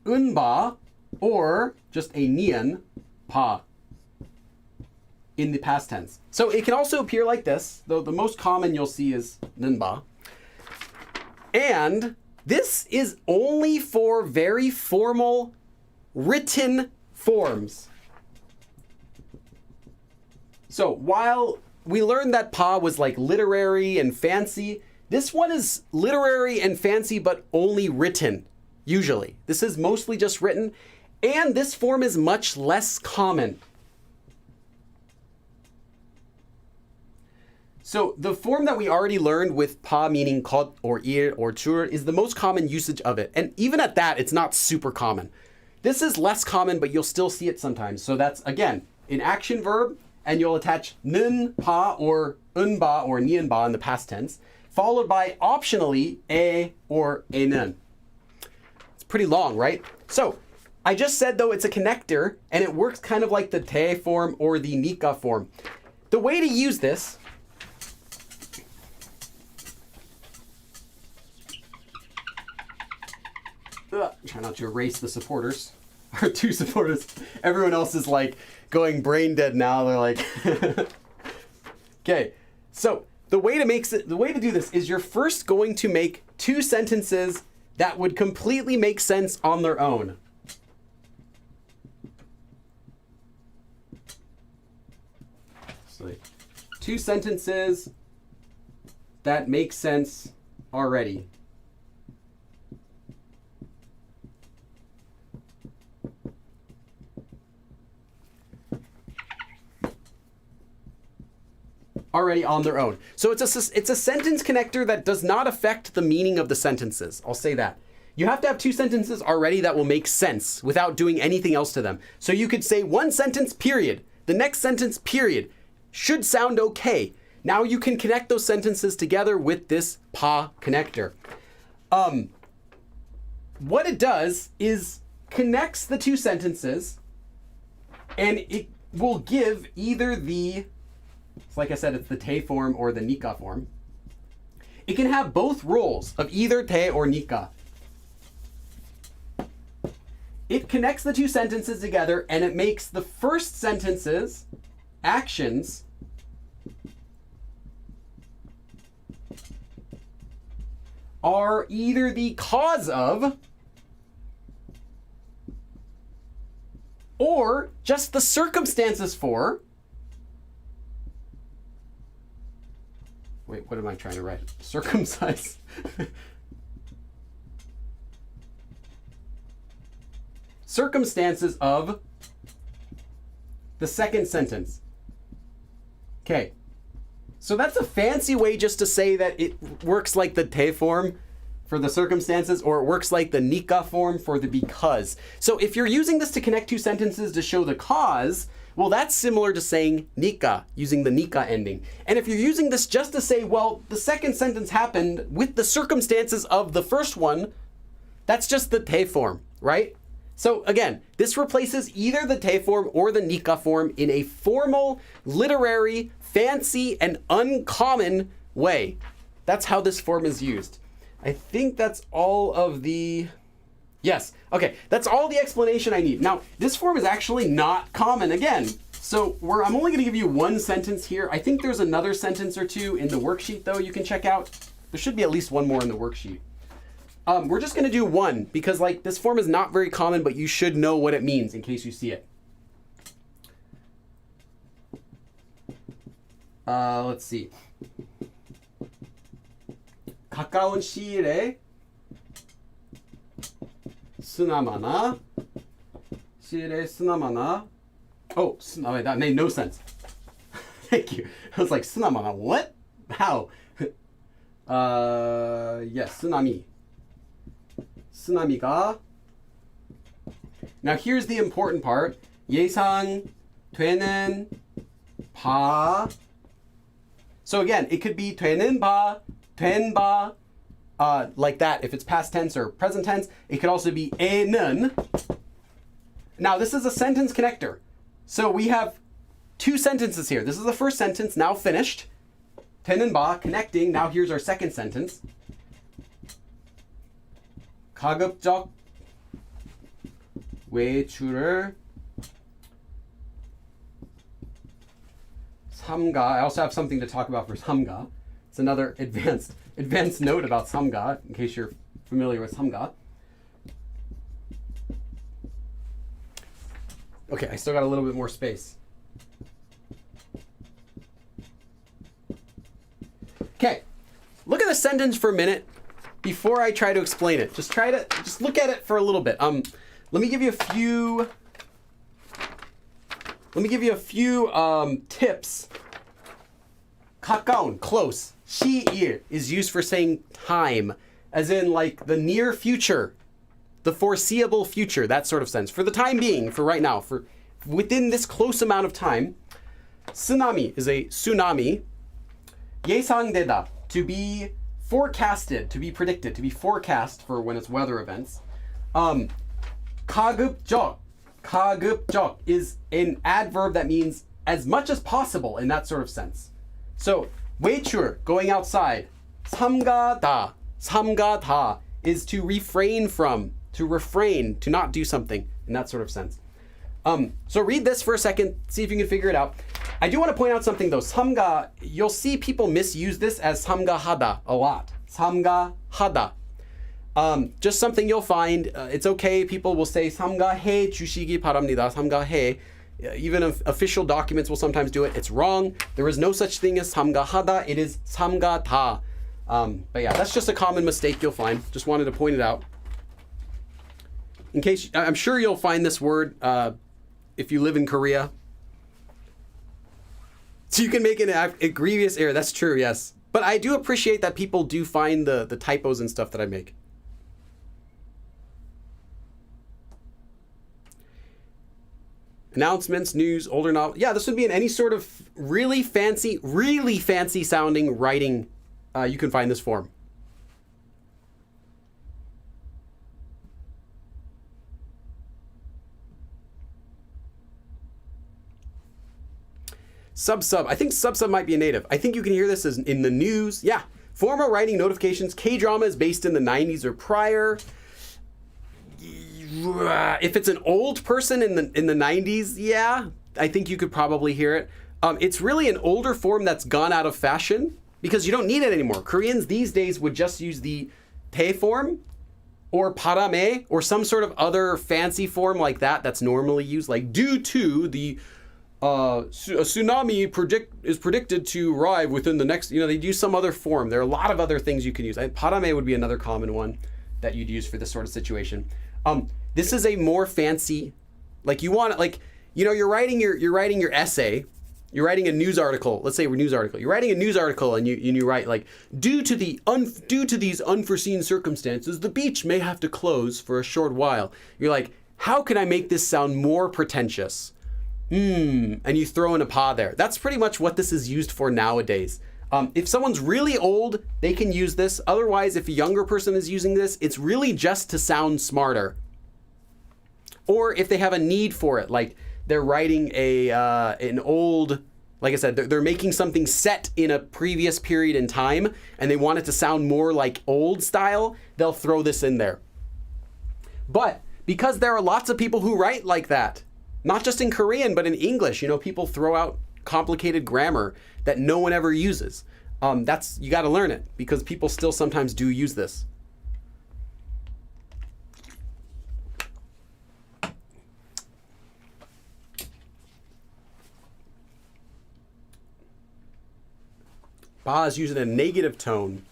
은 바, or just a nian 파 in the past tense. So it can also appear like this, though the most common you'll see is 는 바. And this is only for very formal written forms. So while we learned that 파 was like literary and fancy, This one is literary and fancy, but only written, usually. This is mostly just written, and this form is much less common. So the form that we already learned with pa meaning kot or ir or chur is the most common usage of it. And even at that, it's not super common. This is less common, but you'll still see it sometimes. So that's, again, an action verb, and you'll attach 는, pa, or 은바, or 니은바 in the past tense, followed by, optionally, 에 or 에는. It's pretty long, right? So I just said, though, it's a connector, and it works kind of like the te form or the nika form. The way to use this try not to erase the supporters, or two supporters. Everyone else is like going brain dead now. They're like, okay. So the way to do this is you're first going to make two sentences that would completely make sense on their own. So two sentences that make sense already. Already on their own. So it's a sentence connector that does not affect the meaning of the sentences. I'll say that. You have to have two sentences already that will make sense without doing anything else to them. So you could say one sentence, period. The next sentence, period, should sound okay. Now you can connect those sentences together with this pa connector. What it does is connects the two sentences, and it will give either the, like I said, it's the te form or the nika form. It can have both roles of either te or nika. It connects the two sentences together, and it makes the first sentence's actions are either the cause of or just the circumstances for. Wait, what am I trying to write? Circumcise. Circumstances of the second sentence. Okay. So that's a fancy way just to say that it works like the te form for the circumstances, or it works like the nika form for the because. So if you're using this to connect two sentences to show the cause, well, that's similar to saying nika, using the nika ending. And if you're using this just to say, well, the second sentence happened with the circumstances of the first one, that's just the te form, right? So again, this replaces either the te form or the nika form in a formal, literary, fancy, and uncommon way. That's how this form is used. I think that's all of the... Yes, okay, that's all the explanation I need. Now, this form is actually not common again. So I'm only gonna give you one sentence here. I think there's another sentence or two in the worksheet though you can check out. There should be at least one more in the worksheet. We're just gonna do one because like this form is not very common, but you should know what it means in case you see it. Let's see. 가까운 시일에 쓰나마나 시일에 쓰나마나. Oh, wait, that made no sense. Thank you. I was like, 쓰나마나, what? How? Yes, 쓰나미. 쓰나미가. Now here's the important part. 예상되는 바. So again, it could be 되는 바, 된 바, like that if it's past tense or present tense. It could also be 에는. Now this is a sentence connector. So we have two sentences here. This is the first sentence, now finished. 되는 바, connecting. Now here's our second sentence. 가급적 외출을 삼가. I also have something to talk about for 삼가. It's another advanced note about 삼가, in case you're familiar with 삼가. Okay, I still got a little bit more space. Okay, look at the sentence for a minute before I try to explain it. Just look at it for a little bit. Let me give you a few tips. 가까운, close. 시일 is used for saying time, as in like the near future, the foreseeable future, that sort of sense. For the time being, for right now, for within this close amount of time. Tsunami is a tsunami. 예상되다, to be forecasted, to be predicted, to be forecast for when it's weather events. 가급적 is an adverb that means as much as possible in that sort of sense. So 외출, going outside. 삼가다 is to refrain from, to refrain, to not do something in that sort of sense. So read this for a second, see if you can figure it out. I do want to point out something though. 삼가, you'll see people misuse this as 삼가하다 a lot. 삼가하다. Just something you'll find. It's okay. People will say 삼가해 주시기 바랍니다. 삼가해. Even official documents will sometimes do it. It's wrong. There is no such thing as 삼가하다. It is 삼가다. But yeah, that's just a common mistake you'll find. Just wanted to point it out. In case, I'm sure you'll find this word if you live in Korea. So you can make a grievous error. That's true, yes. But I do appreciate that people do find the typos and stuff that I make. Announcements, news, older novel. Yeah, this would be in any sort of really fancy sounding writing. You can find this form. Sub. I think sub might be a native. I think you can hear this as in the news. Yeah. Formal writing notifications. K-drama is based in the 90s or prior. If it's an old person in the 90s, yeah, I think you could probably hear it. It's really an older form that's gone out of fashion because you don't need it anymore. Koreans these days would just use the 대 form or 바람에 or some sort of other fancy form like that that's normally used, like due to the a tsunami is predicted to arrive within the next, they'd use some other form. There are a lot of other things you can use. 바람에 would be another common one that you'd use for this sort of situation. This is a more fancy, like you want, like, you're writing your essay, you're writing a news article. Let's say a news article. You're writing a news article and you write like, due to these unforeseen circumstances, the beach may have to close for a short while. You're like, how can I make this sound more pretentious? And you throw in a pa there. That's pretty much what this is used for nowadays. If someone's really old, they can use this. Otherwise, if a younger person is using this, it's really just to sound smarter. Or if they have a need for it, like they're writing an old, like I said, they're making something set in a previous period in time, and they want it to sound more like old style, they'll throw this in there. But because there are lots of people who write like that, not just in Korean, but in English, people throw out complicated grammar that no one ever uses. You got to learn it because people still sometimes do use this. 바 is used in a negative tone.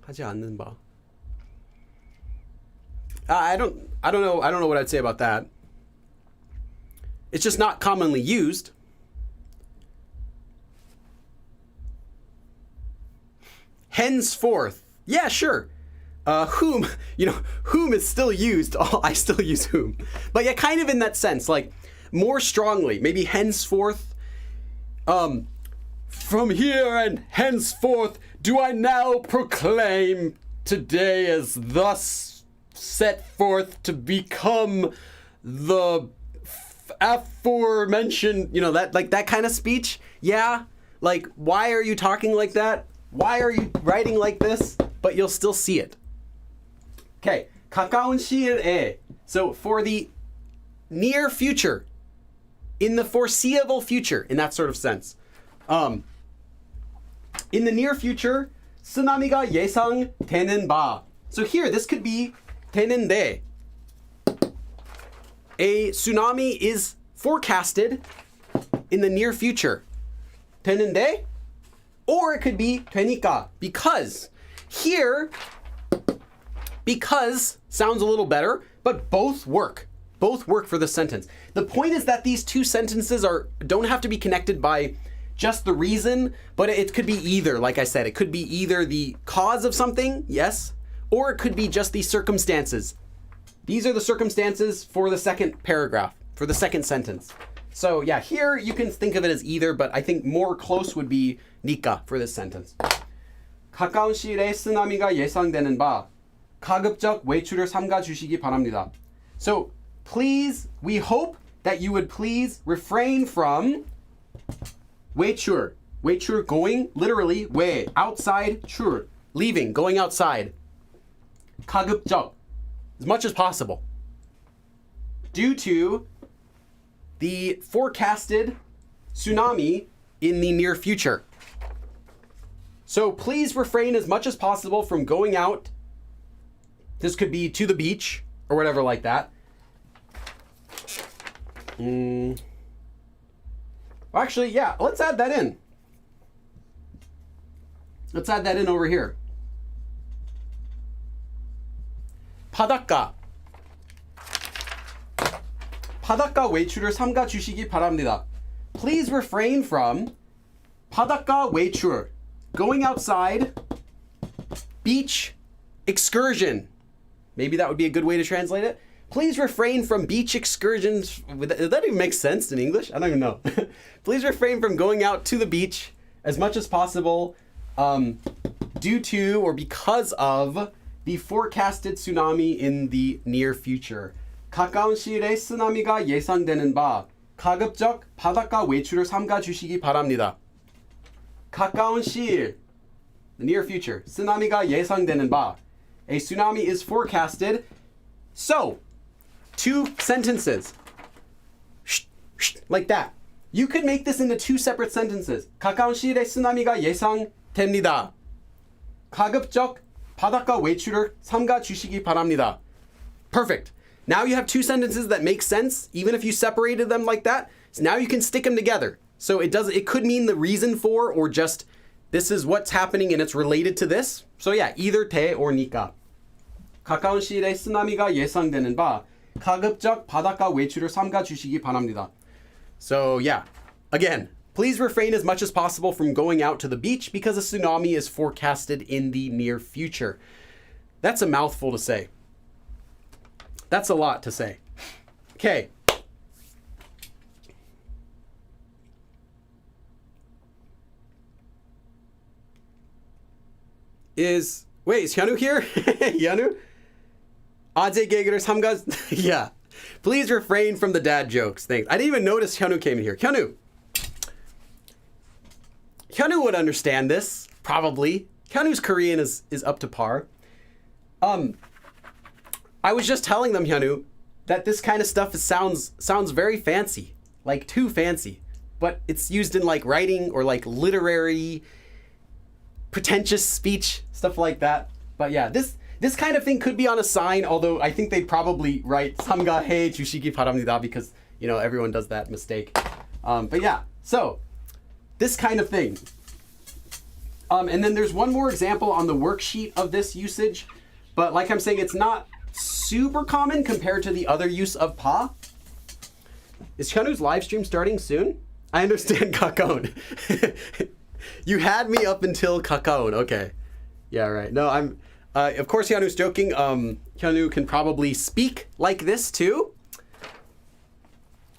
하지 않는 바. I don't know what I'd say about that. It's just not commonly used. Henceforth. Yeah, sure. Whom is still used. Oh, I still use whom. But yeah, kind of in that sense, like more strongly, maybe henceforth. From here and henceforth do I now proclaim today as thus set forth to become the aforementioned, that kind of speech. Yeah, like, why are you talking like that? Why are you writing like this? But you'll still see it. Okay, 가까운 시일에. So for the near future, in the foreseeable future, in that sort of sense. In the near future, 쓰나미가 예상되는 바. So here, this could be 되는데. A tsunami is forecasted in the near future. 되는데? Or it could be 되니까, because. Here, because sounds a little better, but both work. Both work for the sentence. The point is that these two sentences don't have to be connected by just the reason, but it could be either, like I said. It could be either the cause of something, yes, or it could be just the circumstances. These are the circumstances for the second paragraph, for the second sentence. So yeah, here you can think of it as either, but I think more close would be 니까 for this sentence. 가까운 시일에 쓰나미가 예상되는 바 가급적 외출을 삼가 주시기 바랍니다. So please, we hope that you would please refrain from 외출. 외출, going, literally, 외, outside, 출, leaving, going outside. 가급적, as much as possible. Due to the forecasted tsunami in the near future. So please refrain as much as possible from going out. This could be to the beach or whatever like that. Actually, yeah, let's add that in. Let's add that in over here. 바닷가. 바닷가 외출을 삼가 주시기 바랍니다. Please refrain from 바닷가 외출, going outside, beach excursion. Maybe that would be a good way to translate it. Please refrain from beach excursions. Does that even make sense in English? I don't even know. Please refrain from going out to the beach as much as possible due to or because of the forecasted tsunami in the near future. 가까운 시일에 쓰나미가 예상되는 바 가급적 바닷가 외출을 삼가 주시기 바랍니다. 가까운 시일, the near future. 쓰나미가 예상되는 바. A tsunami is forecasted. So, two sentences. Like that. You could make this into two separate sentences. 가까운 시일에 쓰나미가 예상됩니다. 가급적 바닷가 외출을 삼가 주시기 바랍니다. Perfect. Now you have two sentences that make sense, even if you separated them like that. So now you can stick them together. So it could mean the reason for, or just this is what's happening and it's related to this. So yeah, either 대 or 니까. 가까운 시일에 쓰나미가 예상되는 바 가급적 바닷가 외출을 삼가 주시기 바랍니다. So yeah, again, please refrain as much as possible from going out to the beach because a tsunami is forecasted in the near future. That's a mouthful to say. That's a lot to say. Okay. Is Hyunwoo here? Hyunwoo? 아재 개그를 삼가. Yeah. Please refrain from the dad jokes. Thanks. I didn't even notice Hyunwoo came in here. Hyunwoo would understand this, probably. Hyunwoo's Korean is up to par. I was just telling them, Hyunwoo, that this kind of stuff sounds very fancy, like too fancy, but it's used in like writing or like literary, pretentious speech, stuff like that. But yeah, this kind of thing could be on a sign, although I think they'd probably write 삼가해 주시기 바랍니다 because, you know, everyone does that mistake. But yeah, so this kind of thing. And then there's one more example on the worksheet of this usage, but like I'm saying, it's not super common compared to the other use of 파. Is Hyunwoo's live stream starting soon? I understand 가까운. You had me up until 가까운. Okay. Yeah, right. No, I'm of course Hyunwoo's joking. Hyunwoo can probably speak like this too.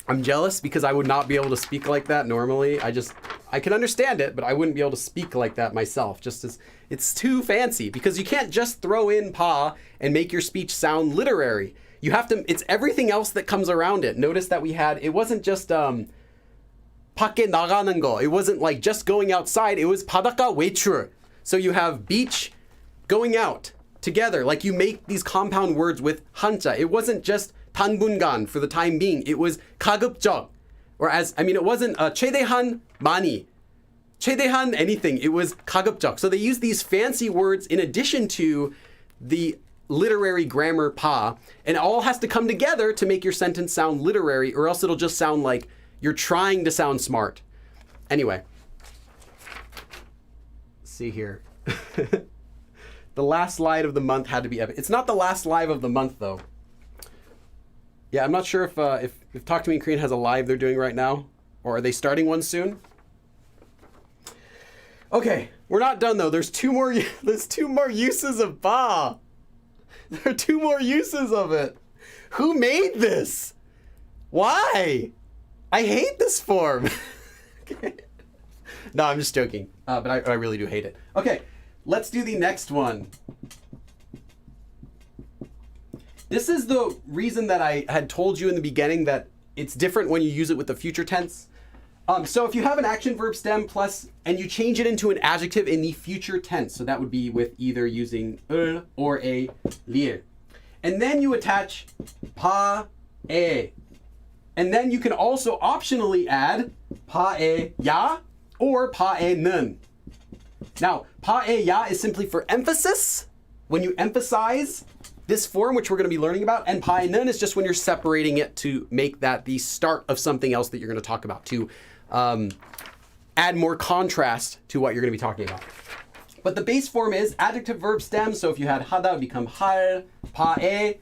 I'm jealous because I would not be able to speak like that normally. I can understand it, but I wouldn't be able to speak like that myself. Just as it's too fancy because you can't just throw in 파 and make your speech sound literary. You have to, it's everything else that comes around it. Notice that it wasn't just 밖에 나가는 거. It wasn't like just going outside. It was 바닷가 외출. So you have beach, going out together. Like you make these compound words with 한자. It wasn't just 당분간 for the time being. It was 가급적. It wasn't 최대한 많이. 최대한 anything. It was 가급적. So they use these fancy words in addition to the literary grammar 파, and it all has to come together to make your sentence sound literary, or else it'll just sound like you're trying to sound smart. Anyway. see here. The last live of the month had to be epic. It's not the last live of the month, though. Yeah, I'm not sure if Talk to Me in Korean has a live they're doing right now, or are they starting one soon? Okay, we're not done though. There's two more uses of ba. There are two more uses of it. Who made this? Why? I hate this form. Okay. No, I'm just joking. But I really do hate it. Okay, let's do the next one. This is the reason that I had told you in the beginning that it's different when you use it with the future tense. So if you have an action verb stem plus, and you change it into an adjective in the future tense, so that would be with either using or a lir. And then you attach pa, e. And then you can also optionally add pa, e, ya, or pa, e, 는. Now, pa, e, ya is simply for emphasis, when you emphasize this form, which we're going to be learning about, and pa, e, 는 is just when you're separating it to make that the start of something else that you're going to talk about, to add more contrast to what you're going to be talking about. But the base form is adjective verb stem. So if you had 하다 would become 할, 파에,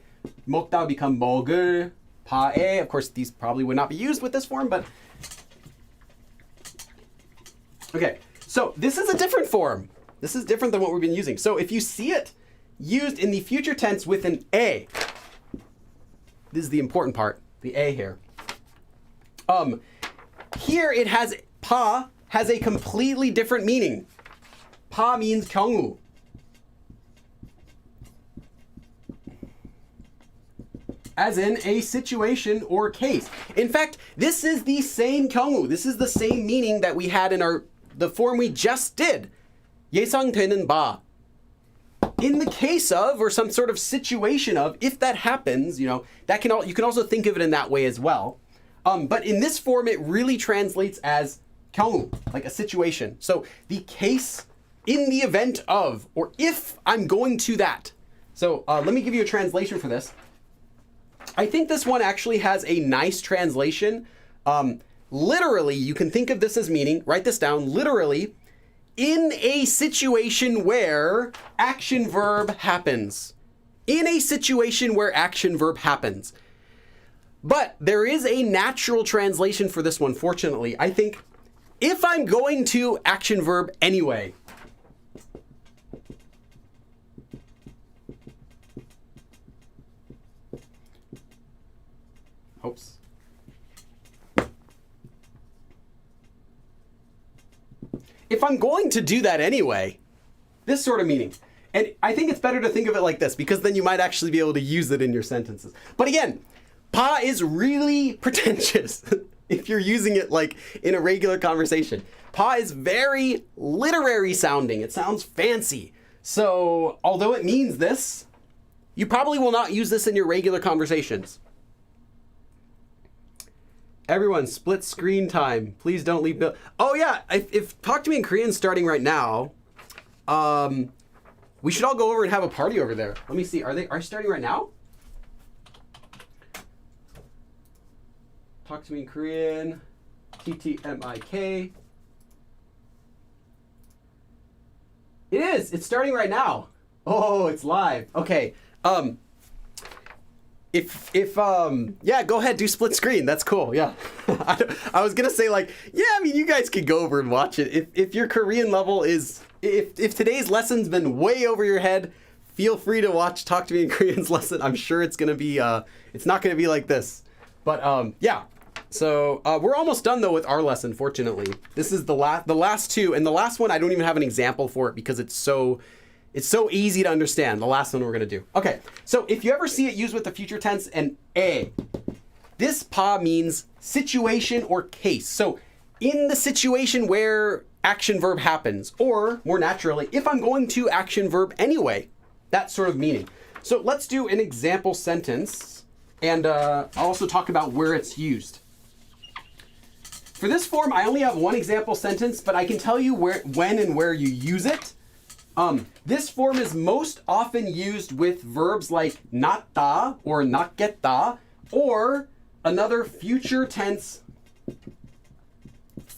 먹다 would become 먹을, 파에. Of course, these probably would not be used with this form, but okay. So this is a different form. This is different than what we've been using. So if you see it used in the future tense with an a, this is the important part, the a here. Here it has, pa has a completely different meaning. Pa means 경우. As in a situation or case. In fact, this is the same 경우. This is the same meaning that we had in the form we just did. 예상되는 바. In the case of, or some sort of situation of, if that happens, you can also think of it in that way as well. But in this form, it really translates as 경우, like a situation. So the case in the event of, or if I'm going to that. So let me give you a translation for this. I think this one actually has a nice translation. Literally, you can think of this as meaning, write this down, literally, in a situation where action verb happens. In a situation where action verb happens. But there is a natural translation for this one, fortunately. I think, if I'm going to action verb anyway. Oops. If I'm going to do that anyway, this sort of meaning. And I think it's better to think of it like this, because then you might actually be able to use it in your sentences. But again, pa is really pretentious if you're using it like in a regular conversation. Pa is very literary sounding. It sounds fancy. So although it means this, you probably will not use this in your regular conversations. Everyone, split screen time. Please don't leave. Oh yeah, if Talk to Me in Korean starting right now, we should all go over and have a party over there. Let me see. Are they starting right now? Talk to Me in Korean, TTMIK. It is. It's starting right now. Oh, it's live. Okay. Yeah, go ahead, do split screen. That's cool. Yeah. I was gonna say like, yeah, I mean, you guys could go over and watch it. If your Korean level is, if today's lesson's been way over your head, feel free to watch Talk to Me in Korean's lesson. I'm sure it's gonna be, it's not gonna be like this. But yeah. So we're almost done though with our lesson, fortunately. This is the last two, and the last one I don't even have an example for it because it's so easy to understand. The last one we're gonna do. Okay, so if you ever see it used with the future tense and a, this pa means situation or case. So in the situation where action verb happens, or more naturally, if I'm going to action verb anyway, that sort of meaning. So let's do an example sentence, and I'll also talk about where it's used. For this form, I only have one example sentence, but I can tell you when and where you use it. This form is most often used with verbs like 났다 or 났겠다, or another future tense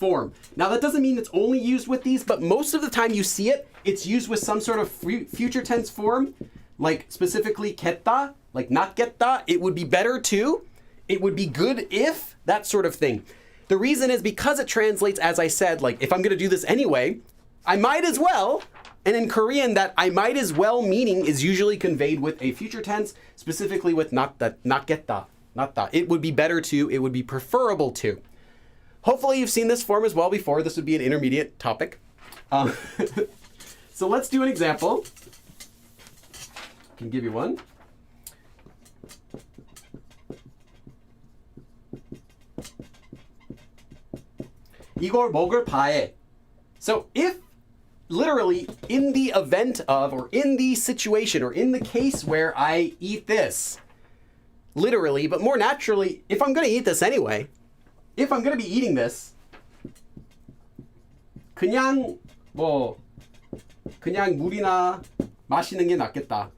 form. Now that doesn't mean it's only used with these, but most of the time you see it, it's used with some sort of future tense form, like specifically 겠다, like not 겠다. It would be better to, it would be good if, that sort of thing. The reason is because it translates, as I said, like if I'm going to do this anyway, I might as well. And in Korean, that I might as well meaning is usually conveyed with a future tense, specifically with not 겠다, not that. It would be better to, it would be preferable to. Hopefully you've seen this form as well before. This would be an intermediate topic. So let's do an example. I can give you one. 이걸 먹을 바에. So if literally in the event of, or in the situation, or in the case where I eat this, literally, but more naturally, if I'm going to eat this anyway, if I'm going to be eating this, 그냥 물이나 마시는 게 낫겠다.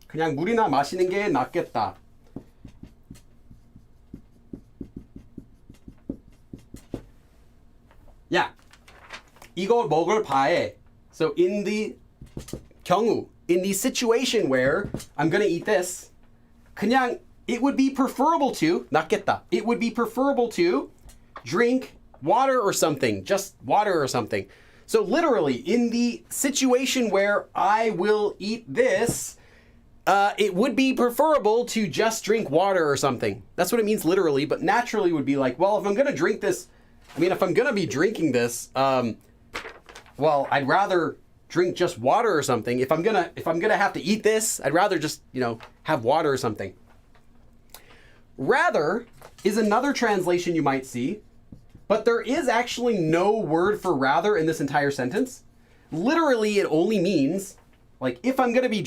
그냥 물이나 마시는 게 낫겠다. 야, 이걸 먹을 바에. So in the 경우, in the situation where I'm going to eat this, 그냥 it would be preferable to, 낫겠다. It would be preferable to drink water or something, just water or something. So literally, in the situation where I will eat this, it would be preferable to just drink water or something. That's what it means literally, but naturally would be like, well, if I'm going to drink this, if I'm going to be drinking this, well, I'd rather drink just water or something. If I'm gonna have to eat this, I'd rather just, have water or something. Rather is another translation you might see, but there is actually no word for rather in this entire sentence. Literally, it only means, like, if I'm gonna be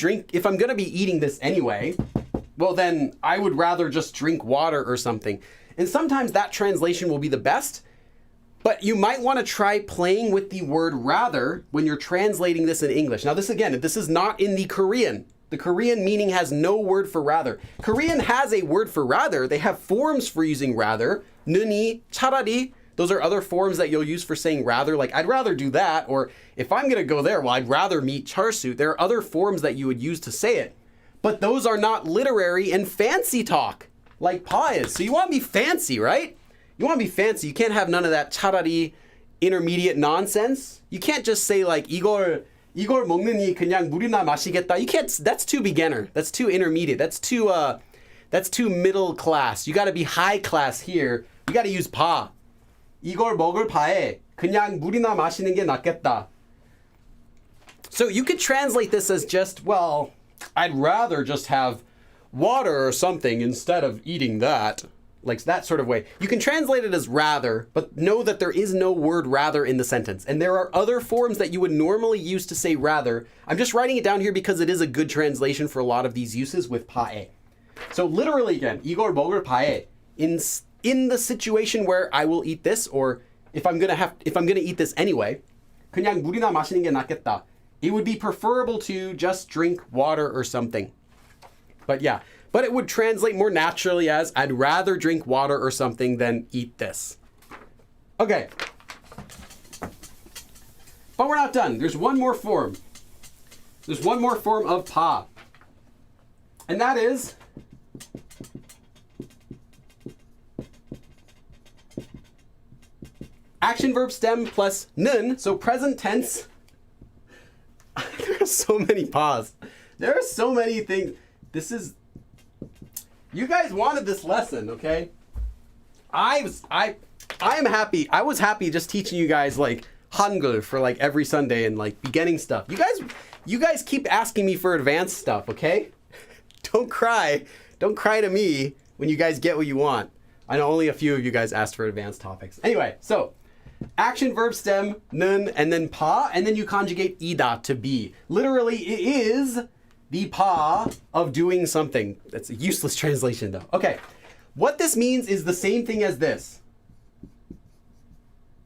eating this anyway, well then I would rather just drink water or something. And sometimes that translation will be the best. But you might want to try playing with the word rather when you're translating this in English. Now this is not in the Korean. The Korean meaning has no word for rather. Korean has a word for rather. They have forms for using rather. 느니, 차라리. Those are other forms that you'll use for saying rather. Like, I'd rather do that. Or if I'm going to go there, well, I'd rather meet charsu. There are other forms that you would use to say it. But those are not literary and fancy talk like pa is. So you want to be fancy, right? You want to be fancy. You can't have none of that 차라리 intermediate nonsense. You can't just say like 이걸 먹느니 그냥 물이나 마시겠다. You can't. That's too beginner. That's too intermediate. That's too middle class. You got to be high class here. You got to use 바. 이걸 먹을 바에 그냥 물이나 마시는 게 낫겠다. So you could translate this as just, well, I'd rather just have water or something instead of eating that. Like that sort of way. You can translate it as rather, but know that there is no word rather in the sentence. And there are other forms that you would normally use to say rather. I'm just writing it down here because it is a good translation for a lot of these uses with 파에. So literally again, 이걸 먹을 바에, in the situation where I will eat this, or if I'm gonna eat this anyway, 그냥 물이나 마시는 게 낫겠다. It would be preferable to just drink water or something. But yeah. But it would translate more naturally as, I'd rather drink water or something than eat this. Okay. But we're not done. There's one more form. There's one more form of 파. And that is action verb stem plus 는. So present tense. There are so many pas. There are so many things. You guys wanted this lesson, okay? I am happy. I was happy just teaching you guys like Hangul for like every Sunday and like beginning stuff. You guys keep asking me for advanced stuff, okay? Don't cry. Don't cry to me when you guys get what you want. I know only a few of you guys asked for advanced topics. Anyway, so action verb stem, 는, and then 파, and then you conjugate 이다 to be. Literally, it is the pa of doing something. That's a useless translation though. Okay, what this means is the same thing as this.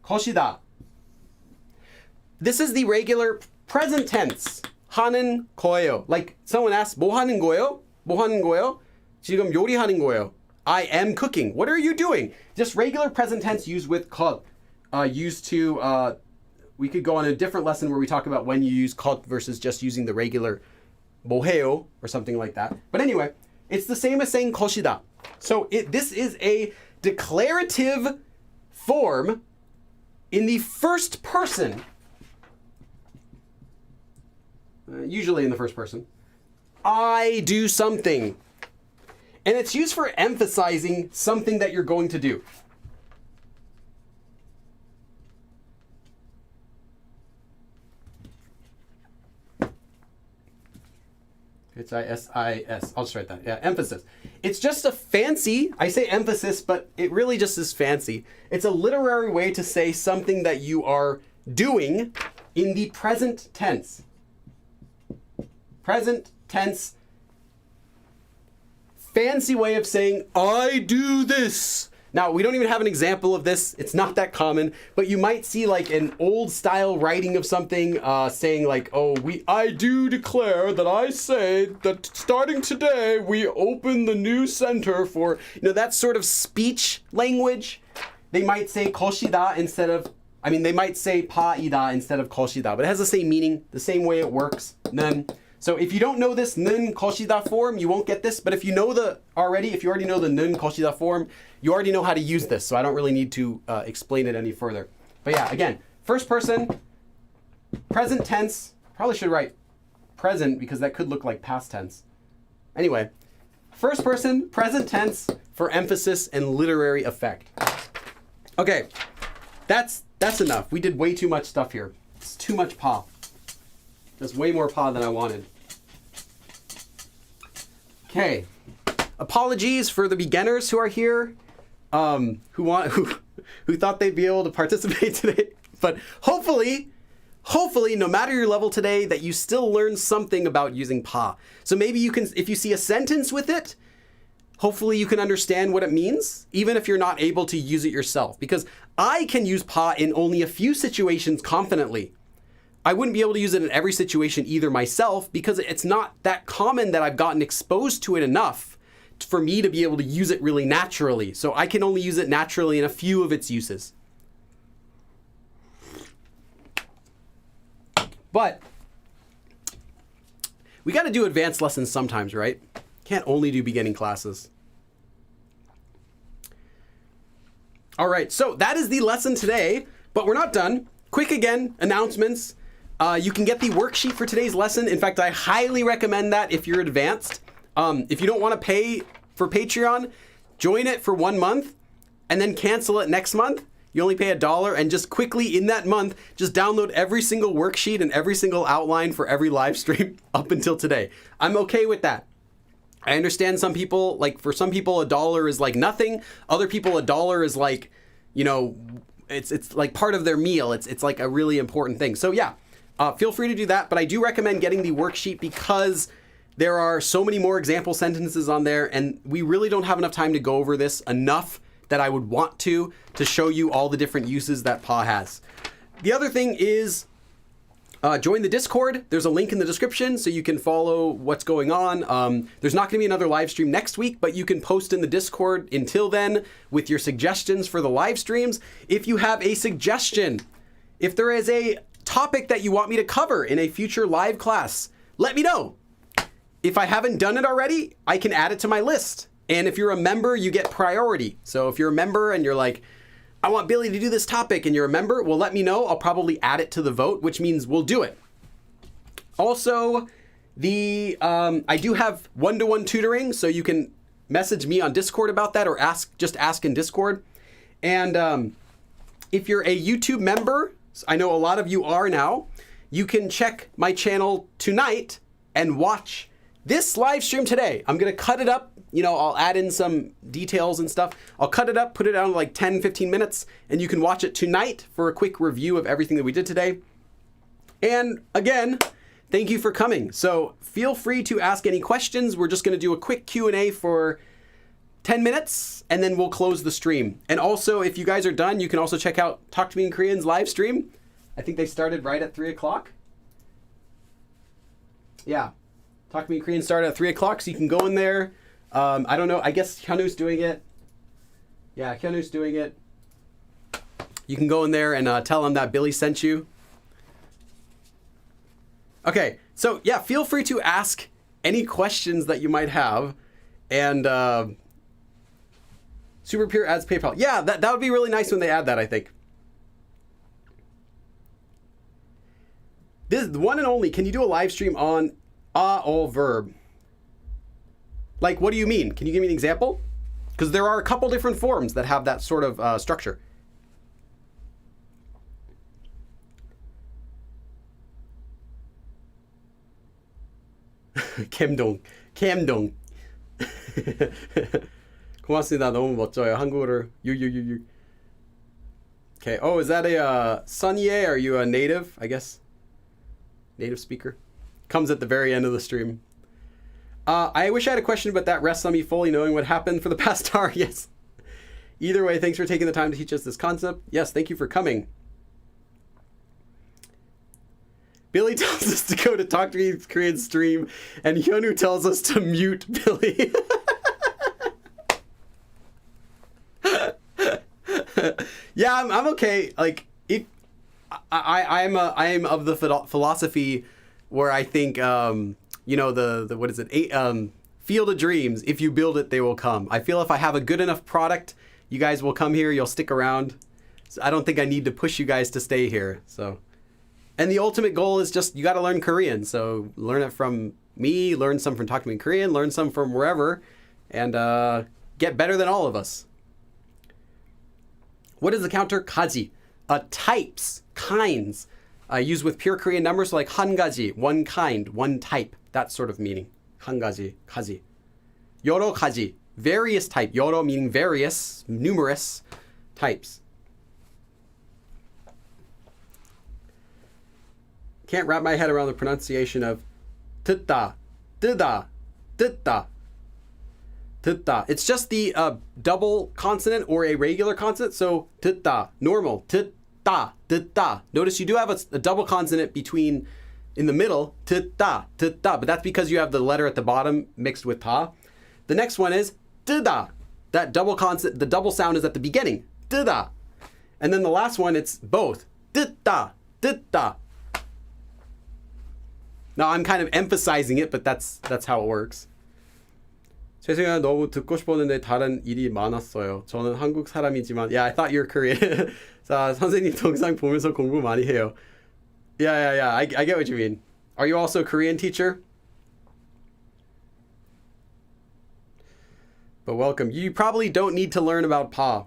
것이다. This is the regular present tense. 하는 거예요. Like someone asks, 뭐 하는 거예요? 뭐 하는 거예요? 지금 요리하는 거예요. I am cooking. What are you doing? Just regular present tense used with 것. Used to, we could go on a different lesson where we talk about when you use 것 versus just using the regular 뭐 해요 or something like that. But anyway, it's the same as saying 것이다. So this is a declarative form in the first person. Usually in the first person. I do something. And it's used for emphasizing something that you're going to do. It's I-S-I-S. I'll just write that. Yeah, emphasis. It's just a fancy, I say emphasis, but it really just is fancy. It's a literary way to say something that you are doing in the present tense. Present tense. Fancy way of saying, I do this. Now, we don't even have an example of this. It's not that common, but you might see like an old style writing of something saying like, oh, I do declare that I say that starting today, we open the new center for, that sort of speech language. They might say 것이다 instead of, they might say 파이다 instead of 것이다, but it has the same meaning, the same way it works. 는. So if you don't know this 는 것이다 form, you won't get this. But if you know if you already know the 는 것이다 form, you already know how to use this. So I don't really need to explain it any further. But yeah, again, first person, present tense. Probably should write present because that could look like past tense. Anyway, first person, present tense for emphasis and literary effect. Okay, that's enough. We did way too much stuff here. It's too much pa. That's way more pa than I wanted. Okay, apologies for the beginners who are here, who thought they'd be able to participate today. But hopefully, no matter your level today, that you still learn something about using pa. So maybe you can, if you see a sentence with it, hopefully you can understand what it means, even if you're not able to use it yourself. Because I can use pa in only a few situations confidently. I wouldn't be able to use it in every situation either myself because it's not that common that I've gotten exposed to it enough for me to be able to use it really naturally. So I can only use it naturally in a few of its uses. But we got to do advanced lessons sometimes, right? Can't only do beginning classes. All right, so that is the lesson today, but we're not done. Quick again, announcements. You can get the worksheet for today's lesson. In fact, I highly recommend that if you're advanced. If you don't want to pay for Patreon, join it for 1 month and then cancel it next month. You only pay $1 and just quickly in that month, just download every single worksheet and every single outline for every live stream up until today. I'm okay with that. I understand some people, like for some people, $1 is like nothing. Other people, $1 is like, it's like part of their meal. It's like a really important thing. So yeah. Feel free to do that, but I do recommend getting the worksheet because there are so many more example sentences on there, and we really don't have enough time to go over this enough that I would want to show you all the different uses that pa has. The other thing is join the Discord. There's a link in the description so you can follow what's going on. There's not going to be another live stream next week, but you can post in the Discord until then with your suggestions for the live streams. If you have a suggestion, if there is a topic that you want me to cover in a future live class, let me know. If I haven't done it already, I can add it to my list. And if you're a member, you get priority. So if you're a member and you're like, I want Billy to do this topic, and you're a member, well, let me know. I'll probably add it to the vote, which means we'll do it. Also, I do have one-to-one tutoring, so you can message me on Discord about that or just ask in Discord. And if you're a YouTube member, I know a lot of you are now, you can check my channel tonight and watch this live stream today. I'm going to cut it up. I'll add in some details and stuff. I'll cut it up, put it down like 10, 15 minutes, and you can watch it tonight for a quick review of everything that we did today. And again, thank you for coming. So feel free to ask any questions. We're just going to do a quick Q&A for 10 minutes, and then we'll close the stream. And also, if you guys are done, you can also check out Talk to Me in Korean's live stream. I think they started right at 3 o'clock. Yeah. Talk to Me in Korean started at 3 o'clock, so you can go in there. I don't know. I guess Hyunwoo's doing it. Yeah, Hyunwoo's doing it. You can go in there and tell him that Billy sent you. Okay, so yeah, feel free to ask any questions that you might have. And Super Pure adds PayPal. Yeah, that would be really nice when they add that, I think. This is the one and only. Can you do a live stream on all verb? Like, what do you mean? Can you give me an example? Because there are a couple different forms that have that sort of structure. 캠동. 고맙습니다. 너무 멋져요. 한국어를 유유유유. Okay. Oh, is that a Sunye? Are you a native? I guess. Native speaker. Comes at the very end of the stream. I wish I had a question, but that rests on me fully knowing what happened for the past hour. Yes. Either way, thanks for taking the time to teach us this concept. Yes, thank you for coming. Billy tells us to go to Talk to Me Korean stream, and Hyunwoo tells us to mute Billy. Yeah, I'm okay. Like, if I'm of the philosophy where I think you know, the what is it? Field of Dreams. If you build it, they will come. I feel if I have a good enough product, you guys will come here. You'll stick around. So I don't think I need to push you guys to stay here. So, and the ultimate goal is just you got to learn Korean. So learn it from me. Learn some from Talk to Me in Korean. Learn some from wherever, and get better than all of us. What is the counter? Kaji. Types, kinds. Used with pure Korean numbers, so like 한 가지, one kind, one type. That sort of meaning. 한 가지, 가지. 여러 가지, various type. 여러 meaning various, numerous types. Can't wrap my head around the pronunciation of 듣다, 뜨다, 듣다. 듣다. It's just the double consonant or a regular consonant. So 듣다, normal. 듣다, 듣다. Notice you do have a double consonant between, in the middle, 듣다, 듣다. But that's because you have the letter at the bottom mixed with ta. The next one is 뜨다. That double consonant, the double sound is at the beginning. 뜨다. And then the last one, it's both. 듣다, 듣다. Now I'm kind of emphasizing it, but that's how it works. 죄송해요. 너무 듣고 싶었는데 다른 일이 많았어요. 저는 한국 사람이지만 Yeah, I thought you were Korean. 자, 선생님 동상 보면서 공부 많이 해요. Yeah. I get what you mean. Are you also a Korean teacher? But welcome. You probably don't need to learn about pa.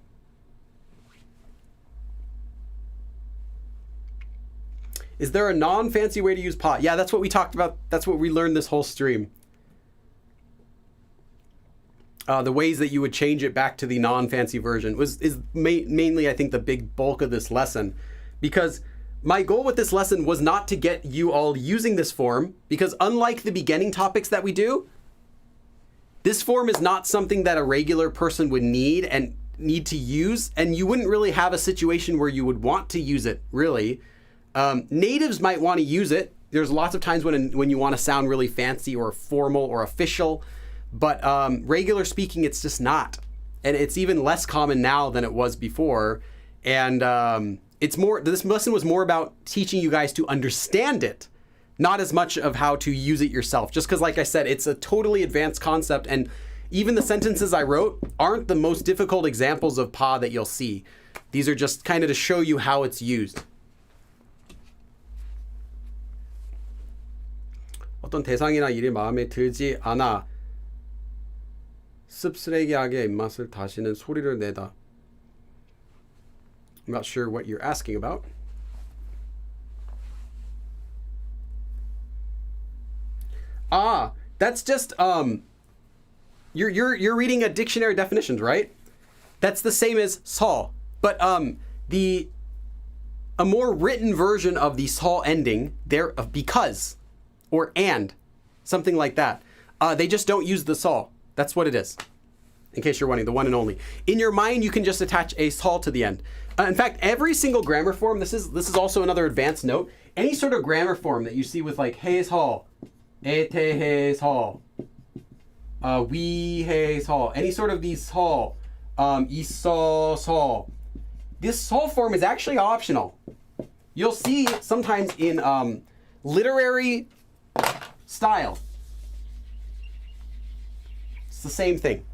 Is there a non-fancy way to use pa? Yeah, that's what we talked about. That's what we learned this whole stream. The ways that you would change it back to the non-fancy version is mainly, I think, the big bulk of this lesson. Because my goal with this lesson was not to get you all using this form, because unlike the beginning topics that we do, this form is not something that a regular person would need to use, and you wouldn't really have a situation where you would want to use it, really. Natives might want to use it. There's lots of times when you want to sound really fancy or formal or official. But regular speaking, it's just not. And it's even less common now than it was before. And this lesson was more about teaching you guys to understand it, not as much of how to use it yourself. Just because, like I said, it's a totally advanced concept. And even the sentences I wrote aren't the most difficult examples of pa that you'll see. These are just kind of to show you how it's used. 어떤 대상이나 일이 마음에 들지 않아 씁쓸하게 입맛을 다시는 소리를 내다. I'm not sure what you're asking about. That's just you're reading a dictionary definitions, right? That's the same as saw, but a more written version of the saw ending there of because or and something like that. They just don't use the saw. That's what it is. In case you're wondering, the one and only. In your mind, you can just attach a saw to the end. In fact, every single grammar form, this is also another advanced note. Any sort of grammar form that you see with like 해서, 에테해서, we, hey, so. Any sort of these so. Iso, so. This so form is actually optional. You'll see it sometimes in literary style. It's the same thing.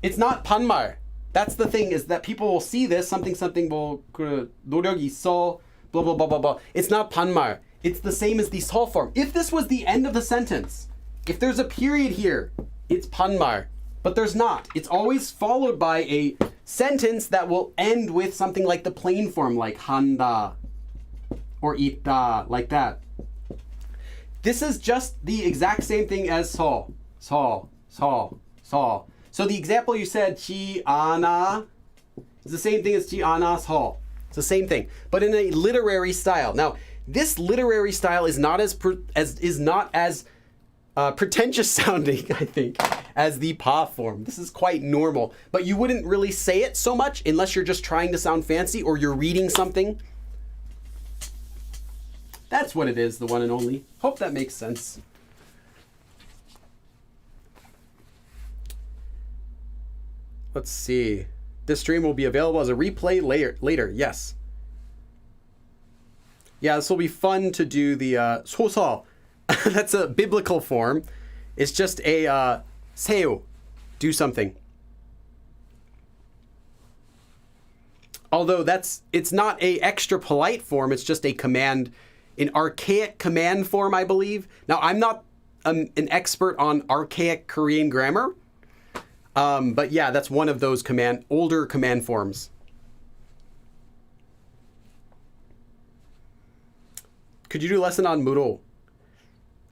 It's not panmar. That's the thing, is that people will see this, something will, 노력이 있어, blah, blah, blah, blah, blah. It's not panmar. It's the same as the so form. If this was the end of the sentence, if there's a period here, it's panmar. But there's not. It's always followed by a sentence that will end with something like the plain form, like handa or ita, like that. This is just the exact same thing as so. So the example you said, chi ana, is the same thing as chi ana so. It's the same thing, but in a literary style. Now, this literary style is not as pretentious sounding, I think, as the pa form. This is quite normal, but you wouldn't really say it so much unless you're just trying to sound fancy or you're reading something. That's what it is, the one and only. Hope that makes sense. Let's see. This stream will be available as a replay later. Yes. Yeah, this will be fun to do the 소서. That's a biblical form. It's just a 세요, do something. Although it's not a extra polite form. It's just a command, an archaic command form, I believe. Now, I'm not an expert on archaic Korean grammar. But yeah, that's one of those older command forms. Could you do a lesson on Muro?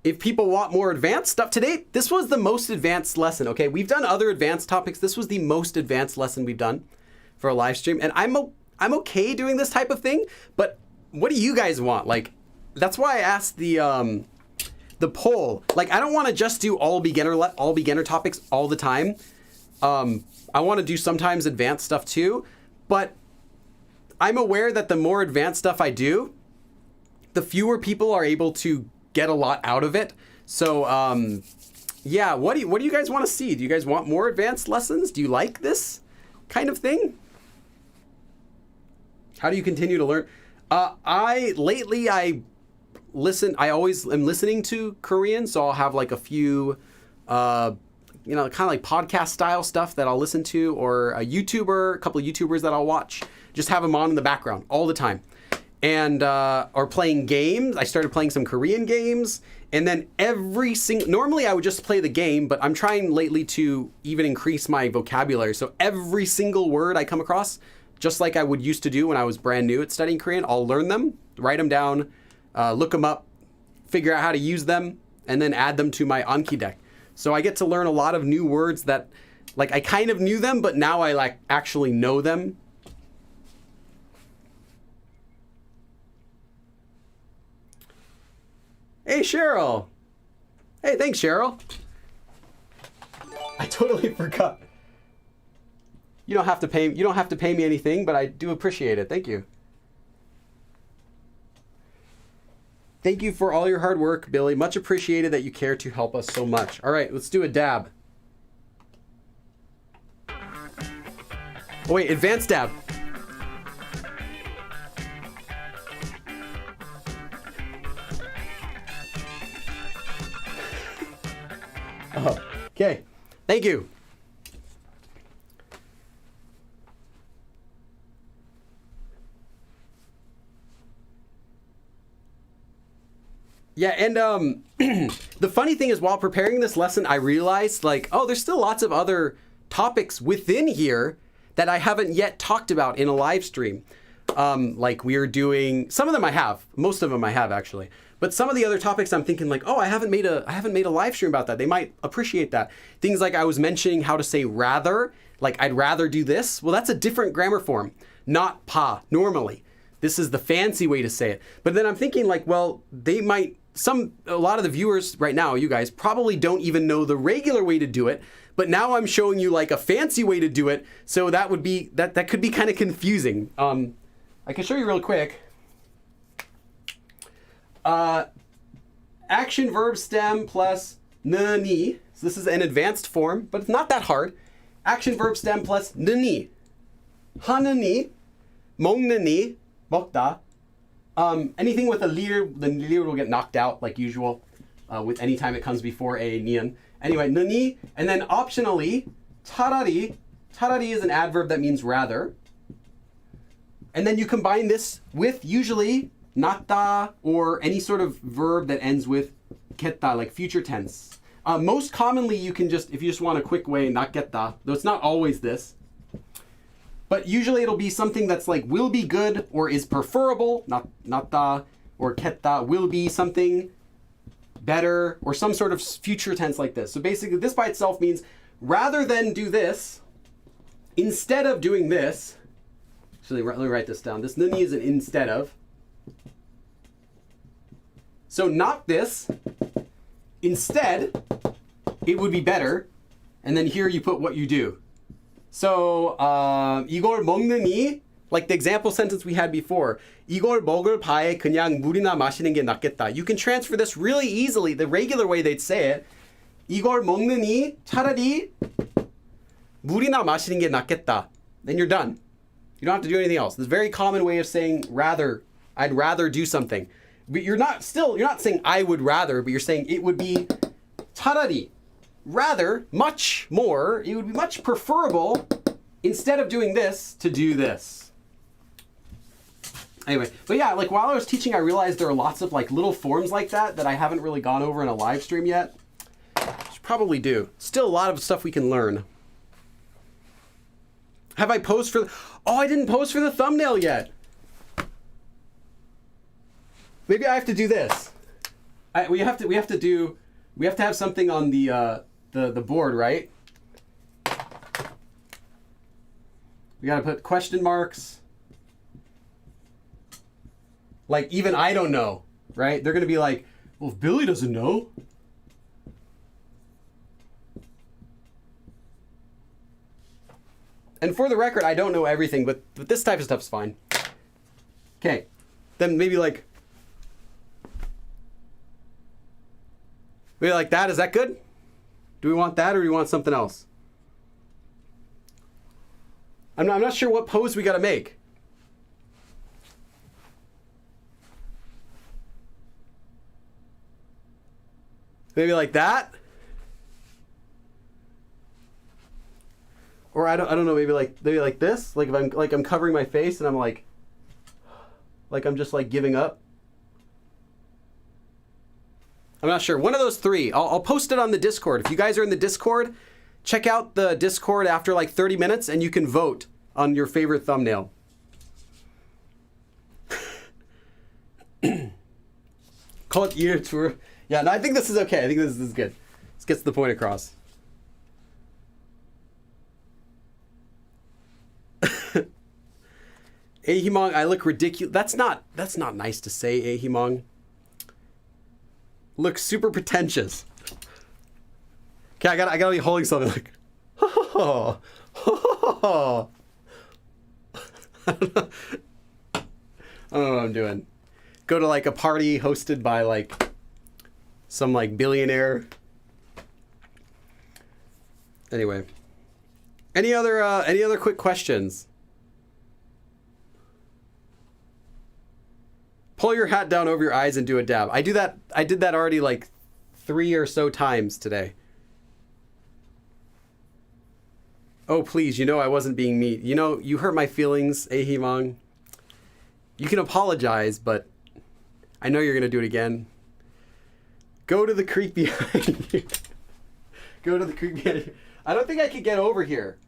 If people want more advanced stuff today, this was the most advanced lesson, okay? We've done other advanced topics. This was the most advanced lesson we've done for a live stream. And I'm okay doing this type of thing, but what do you guys want? Like, that's why I asked the poll. Like, I don't want to just do all beginner topics all the time. I want to do sometimes advanced stuff too, but I'm aware that the more advanced stuff I do, the fewer people are able to get a lot out of it. So, yeah, what do you guys want to see? Do you guys want more advanced lessons? Do you like this kind of thing? How do you continue to learn? I always am listening to Korean, so I'll have like a few, kind of like podcast style stuff that I'll listen to, or a couple of YouTubers that I'll watch. Just have them on in the background all the time. And, or playing games. I started playing some Korean games, and then normally I would just play the game, but I'm trying lately to even increase my vocabulary. So every single word I come across, just like I would used to do when I was brand new at studying Korean, I'll learn them, write them down, look them up, figure out how to use them, and then add them to my Anki deck. So I get to learn a lot of new words that, like, I kind of knew them, but now I like actually know them. Hey, Cheryl. Hey, thanks, Cheryl. I totally forgot. You don't have to pay me anything, but I do appreciate it. Thank you. Thank you for all your hard work, Billy. Much appreciated that you care to help us so much. All right, let's do a dab. Oh, wait, advanced dab. Oh, okay, thank you. Yeah, and the funny thing is, while preparing this lesson, I realized, like, oh, there's still lots of other topics within here that I haven't yet talked about in a live stream. Like we're doing, some of them I have, most of them I have actually. But some of the other topics I'm thinking like, oh, I haven't made a live stream about that. They might appreciate that. Things like I was mentioning how to say rather, like I'd rather do this. Well, that's a different grammar form, not pa normally. This is the fancy way to say it. But then I'm thinking like, well, a lot of the viewers right now, you guys probably don't even know the regular way to do it. But now I'm showing you like a fancy way to do it. So that could be kind of confusing. I can show you real quick. Action verb stem plus ni So this is an advanced form, but it's not that hard. Action verb stem plus 느니. 하느니, 먹느니, 먹다. Anything with a lir, the lir will get knocked out like usual with any time it comes before a nian. Anyway, 느니, and then optionally, 차라리. 차라리 is an adverb that means rather. And then you combine this with usually 낫다 or any sort of verb that ends with 겠다, like future tense. Most commonly, you can just, if you just want a quick way, 낫겠다, though it's not always this. But usually it'll be something that's like will be good or is preferable, 낫다 or 겠다, will be something better or some sort of future tense like this. So basically this by itself means rather than do this, instead of doing this, actually let me write this down. This 느니 is an instead of. So not this, instead, it would be better. And then here you put what you do. So 이걸 먹느니, like the example sentence we had before. 이걸 먹을 바에 그냥 물이나 마시는 게 낫겠다. You can transfer this really easily, the regular way they'd say it. 이걸 먹느니 차라리 물이나 마시는 게 낫겠다. Then you're done. You don't have to do anything else. This is a very common way of saying rather. I'd rather do something. But you're not saying I would rather, but you're saying it would be 차라리, rather, much more, it would be much preferable, instead of doing this, to do this. Anyway, but yeah, like while I was teaching, I realized there are lots of like little forms like that I haven't really gone over in a live stream yet. Should probably do. Still a lot of stuff we can learn. Have I posed for I didn't post for the thumbnail yet. Maybe I have to do this. We have to have something on the board, right? We got to put question marks. Like even I don't know, right? They're going to be like, well, if Billy doesn't know. And for the record, I don't know everything, but this type of stuff's fine. Okay, then maybe like that. Is that good? Do we want that or do we want something else? I'm not sure what pose we got to make. Maybe like that? Or I don't know, maybe like this? Like if I'm covering my face and I'm like I'm just like giving up. I'm not sure. One of those three. I'll post it on the Discord. If you guys are in the Discord, check out the Discord after like 30 minutes and you can vote on your favorite thumbnail. Call it year tour. Yeah, no, I think this is okay. I think this is good. This gets the point across. Ahimong, I look ridiculous. That's not nice to say, Ahimong. Looks super pretentious. Okay, I gotta be holding something like, I don't know what I'm doing. Go to like a party hosted by like some like billionaire. Anyway, any other quick questions? Pull your hat down over your eyes and do a dab. I did that already like 3 or so times today. Oh, please, I wasn't being mean. You hurt my feelings, Ahimong. You can apologize, but I know you're going to do it again. Go to the creek behind you. Go to the creek behind you. I don't think I could get over here.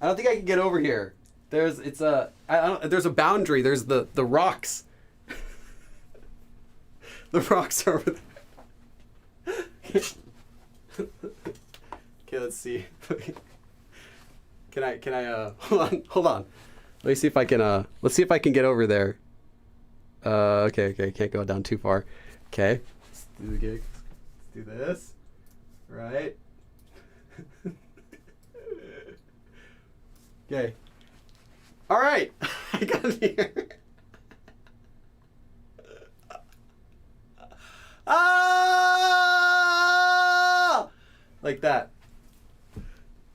There's a boundary. There's the rocks. The rocks are over there. Okay, let's see. Can I hold on. Let me see if I can let's see if I can get over there. Okay, can't go down too far. Okay. Let's do the gig. Let's do this. Right. Okay. All right. I got it here. Ah! Like that.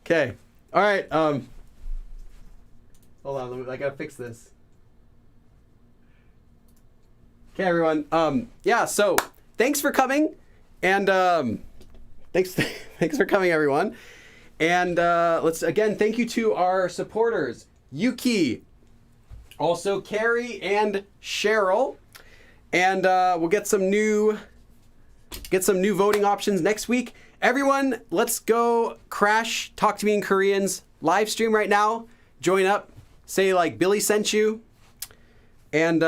Okay. All right. Hold on. I gotta fix this. Okay, everyone. Yeah. So thanks for coming, and thanks for coming, everyone. And let's again thank you to our supporters, Yuki, also Carrie and Cheryl, and we'll get some new voting options next week. Everyone, let's go crash Talk to Me in Korean's live stream right now. Join up, say like Billy sent you, and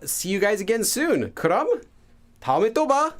see you guys again soon. 그럼 다음에 또 봐.